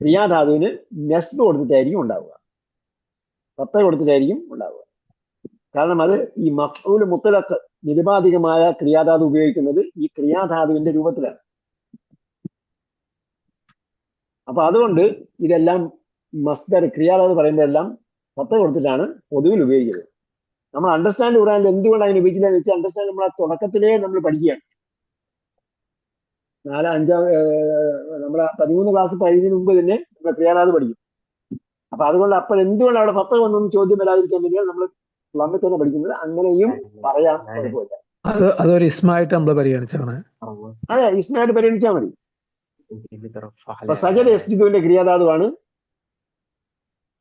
ക്രിയാധാതുവിന് നെസ്ബ് കൊടുത്തിട്ടായിരിക്കും ഉണ്ടാവുക, പത്ത കൊടുത്തിട്ടായിരിക്കും ഉണ്ടാവുക. കാരണം അത് ഈ മഫ്ഊൽ മുത്തലഖ് നിരുപാധികമായ ക്രിയാധാതു ഉപയോഗിക്കുന്നത് ഈ ക്രിയാധാതുവിന്റെ രൂപത്തിലാണ്. അപ്പൊ അതുകൊണ്ട് ഇതെല്ലാം മസ്ദർ ക്രിയാധാതു പറയുമ്പോഴെല്ലാം പത്ത കൊടുത്തിട്ടാണ് പൊതുവിൽ ഉപയോഗിക്കുന്നത്. നമ്മൾ അണ്ടർസ്റ്റാൻഡ് ഖുർആനിൽ എന്തുകൊണ്ട് അതിന് ഉപയോഗിച്ചില്ല എന്ന് വെച്ചാൽ അണ്ടർസ്റ്റാൻഡ് നമ്മൾ ആ തുടക്കത്തിലേ നമ്മൾ പഠിക്കുകയാണ്. 4-5 നമ്മളെ 13 ക്ലാസ് കഴിയുന്നതിന് മുമ്പ് തന്നെ നമ്മൾ ക്രിയാധാതു പഠിക്കും. അപ്പൊ അതുകൊണ്ട് അപ്പോൾ എന്തുകൊണ്ട് അവിടെ പത്ത വന്നൊന്നും ചോദ്യം വരാതിരിക്കാൻ വേണ്ടിയാണ് നമ്മൾ ലമ്മിൽ തന്നെ പഠിക്കുന്നത്. അങ്ങനെയും പറയാം, കുഴപ്പമില്ല. അതൊരു ഇസ്മായിട്ട് നമ്മൾ പരിഗണിച്ചാണ്. അതെ, ഇസ്മായിട്ട് പരിഗണിച്ചാൽ മതി. അപ്പൊ സജദ യസ്ജുദുവിന്റെ ക്രിയാധാതുവാണ്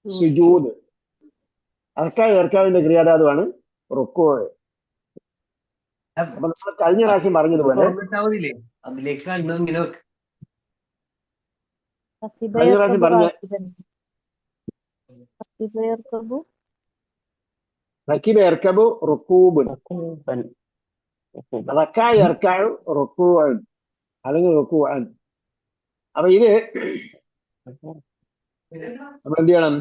സുജൂദ്. ഇർക്കാവിന്റെ ക്രിയാധാതുവാണ് റുക്കൂ. അപ്പൊ നമ്മൾ കഴിഞ്ഞ പ്രാവശ്യം പറഞ്ഞതുപോലെ അതിലേക്ക് കണ്ണു ഇങ്ങനെ വെക്ക്. കഴിഞ്ഞ പ്രാവശ്യം പറഞ്ഞ റക്കിബ യർകബു റുക്കൂബുൻ, عقوبا عقوبا റക്കാ യർകഉ റുക്കൂഅൻ അല്ലെങ്കിൽ റുക്കൂഅൻ. അപ്പൊ ഇത് നമ്മൾ എന്ത് ചെയ്യണം?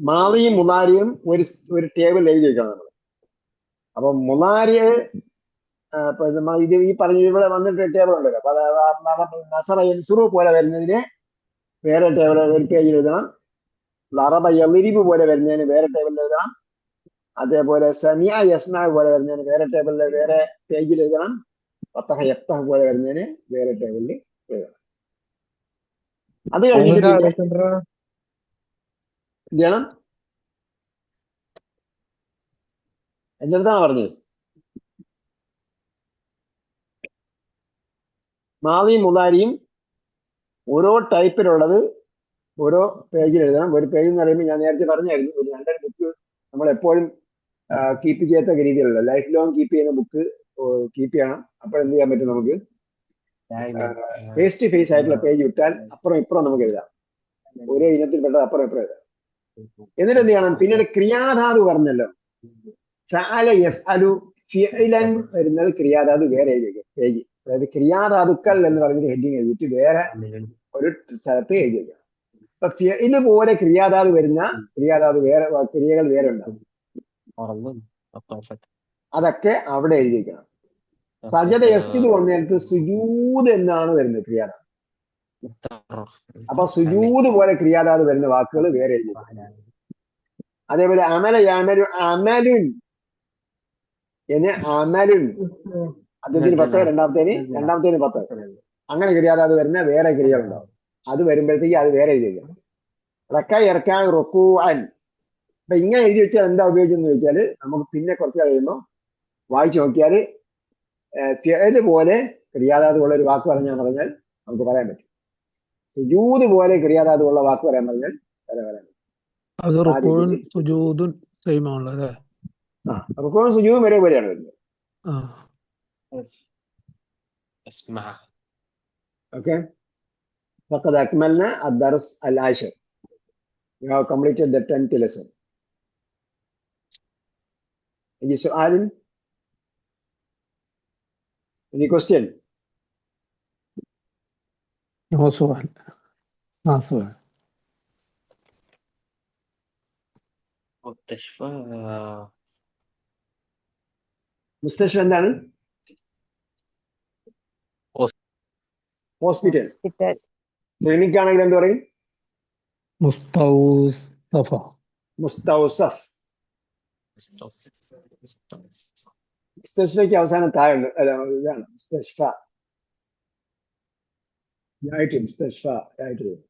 മാളിയും മുലാരിയും ഒരു ടേബിൾ എഴുതി വെക്കണം നമ്മൾ. അപ്പൊ മുലാരിയെ ഇത് ഈ പറഞ്ഞ ഇവിടെ വന്നിട്ട് ടേബിൾ ഉണ്ടല്ലോ. അപ്പൊ നസറ യൻസുറു പോലെ വരുന്നതിന് വേറെ ടേബിൾ ഒരു പേജിൽ എഴുതണം. ലറബ യളിരിബ് പോലെ വരുന്നതിന് വേറെ ടേബിളിൽ എഴുതണം. അതേപോലെ സമിഅ യസ്മഅ പോലെ വരുന്നതിന് വേറെ ടേബിളിൽ വേറെ പേജിൽ എഴുതണം. ഫതഹ യഫ്തഹ് പോലെ വരുന്നതിന് വേറെ ടേബിളിൽ എഴുതണം. അത് കഴിഞ്ഞിട്ട് പിന്നെ എന്ത് ചെയ്യണം? എന്റെ അടുത്താണ് പറഞ്ഞത്. മാളിയും മുലാരിയും ഓരോ ടൈപ്പിലുള്ളത് ഓരോ പേജിൽ എഴുതണം. ഒരു പേജ് എന്ന് പറയുമ്പോൾ ഞാൻ നേരത്തെ പറഞ്ഞായിരുന്നു, ഒരു നല്ലൊരു ബുക്ക് നമ്മൾ എപ്പോഴും കീപ്പ് ചെയ്യത്തക്ക രീതിയിലുള്ള ലൈഫ് ലോങ് കീപ്പ് ചെയ്യുന്ന ബുക്ക് കീപ്പ് ചെയ്യണം. അപ്പോൾ എന്ത് ചെയ്യാൻ പറ്റും? നമുക്ക് ഫേസ് ടു ഫേസ് ആയിട്ടുള്ള പേജ് വിട്ടാൽ അപ്പുറം ഇപ്പുറം നമുക്ക് എഴുതാം. ഒരേ ഇനത്തിൽപ്പെട്ടത് അപ്പുറം ഇപ്പുറം എഴുതാം. എന്നിട്ട് എന്ത് ചെയ്യണം? പിന്നീട് ക്രിയാധാതു പറഞ്ഞല്ലോ, ഫഅല യഫ്അലു ഫിഅലൻ വരുന്നത് ക്രിയാധാതു വേറെ എഴുതിയേക്കും പേജ്. അതായത് ക്രിയാധാതുക്കൾ എന്ന് പറഞ്ഞിട്ട് ഹെഡിങ് എഴുതിയിട്ട് വേറെ ഒരു സ്ഥലത്ത് എഴുതിയേക്കാം. അപ്പൊ ഫിഅല് പോലെ ക്രിയാധാതു വരുന്ന ക്രിയാധാതു വേറെ ക്രിയകൾ വേറെ ഉണ്ടാവും. അതൊക്കെ അവിടെ എഴുതിയേക്കണം. സജദ യസ്ജുദു വന്നേരത്ത് സുജൂദ് എന്നാണ് വരുന്നത് ക്രിയാധാതു. അപ്പൊ സുജൂദ് പോലെ ക്രിയാധാതു വരുന്ന വാക്കുകൾ വേറെ എഴുതിയേക്കണം. അതേപോലെ അമല യാമലു അമലുൻ എന്ന് അമലുൻ, അദ്ദേഹത്തിന് 10, രണ്ടാമത്തേന് 10, അങ്ങനെ ക്രിയാധാതു വരുന്ന വേറെ ക്രിയകളുണ്ടാവും. അത് വരുമ്പോഴത്തേക്ക് അത് വേറെ എഴുതിയേക്കണം. റക്ക ഇറക്കാൻ റുക്കൂഅൻ. അപ്പൊ ഇങ്ങനെ എഴുതി വെച്ചാൽ എന്താ ഉപയോഗിച്ചെന്ന് ചോദിച്ചാൽ നമുക്ക് പിന്നെ കുറച്ച് കഴിയുമ്പോൾ വായിച്ചു നോക്കിയാൽ ഫിഅല് പോലെ ക്രിയാധാതു ഉള്ള ഒരു വാക്ക് പറഞ്ഞാൽ നമുക്ക് പറയാൻ പറ്റും. സുജൂദ് പോലെ ക്രിയാധാതു ഉള്ള വാക്ക് പറയാൻ പറഞ്ഞാൽ പറയാൻ പറ്റും. അത് റുക്കൂഉൻ സുജൂദുൻ സെയിം ആണല്ലോ അല്ലേ? റുക്കൂഉം സുജൂദും ഒരേ പോലെയാണ് വരുന്നത്. Okay. فقد أكملنا الدرس العاشر. We have completed the 10th lesson. Any سؤال? Any question? No سؤال. ما سؤال. تشفى മുസ്തഷ്ഫ എന്താണ്? ഹോസ്പിറ്റൽ. ഹോസ്പിറ്റൽ. ക്ലിനിക് ആണെങ്കിൽ എന്ത് പറയും? മുസ്തൗസഫ. മുസ്തൗസഫ്. മുസ്തഷ്ഫയ്ക്ക് അവസാനം താഴുണ്ട്. അല്ല, ഇതാണ് മുസ്തഷ്ഫ ആയിട്ട്, മുസ്തഷ്ഫ ആയിട്ട് വരും.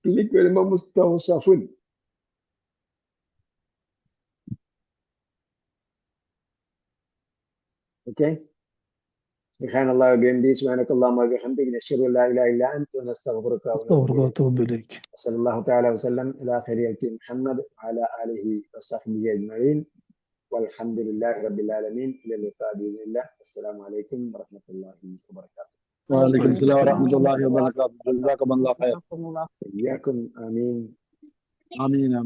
ക്ലിനിക് വരുമ്പോ മുസ്തൗസഫുൻ. ഓക്കെ. سبحان الله وبحمده سبحانك اللهم وبحمدك نشهد ان لا اله الا انت ونستغفرك وأتوب إليك. صلى الله تعالى وسلم الى خير خلقه محمد وعلى اله وصحبه اجمعين والحمد لله رب العالمين. الى اللقاء باذن الله. السلام عليكم ورحمه الله وبركاته. وعليكم السلام ورحمة الله وبركاته. جزاكم الله خير. اياكم. امين. آمين.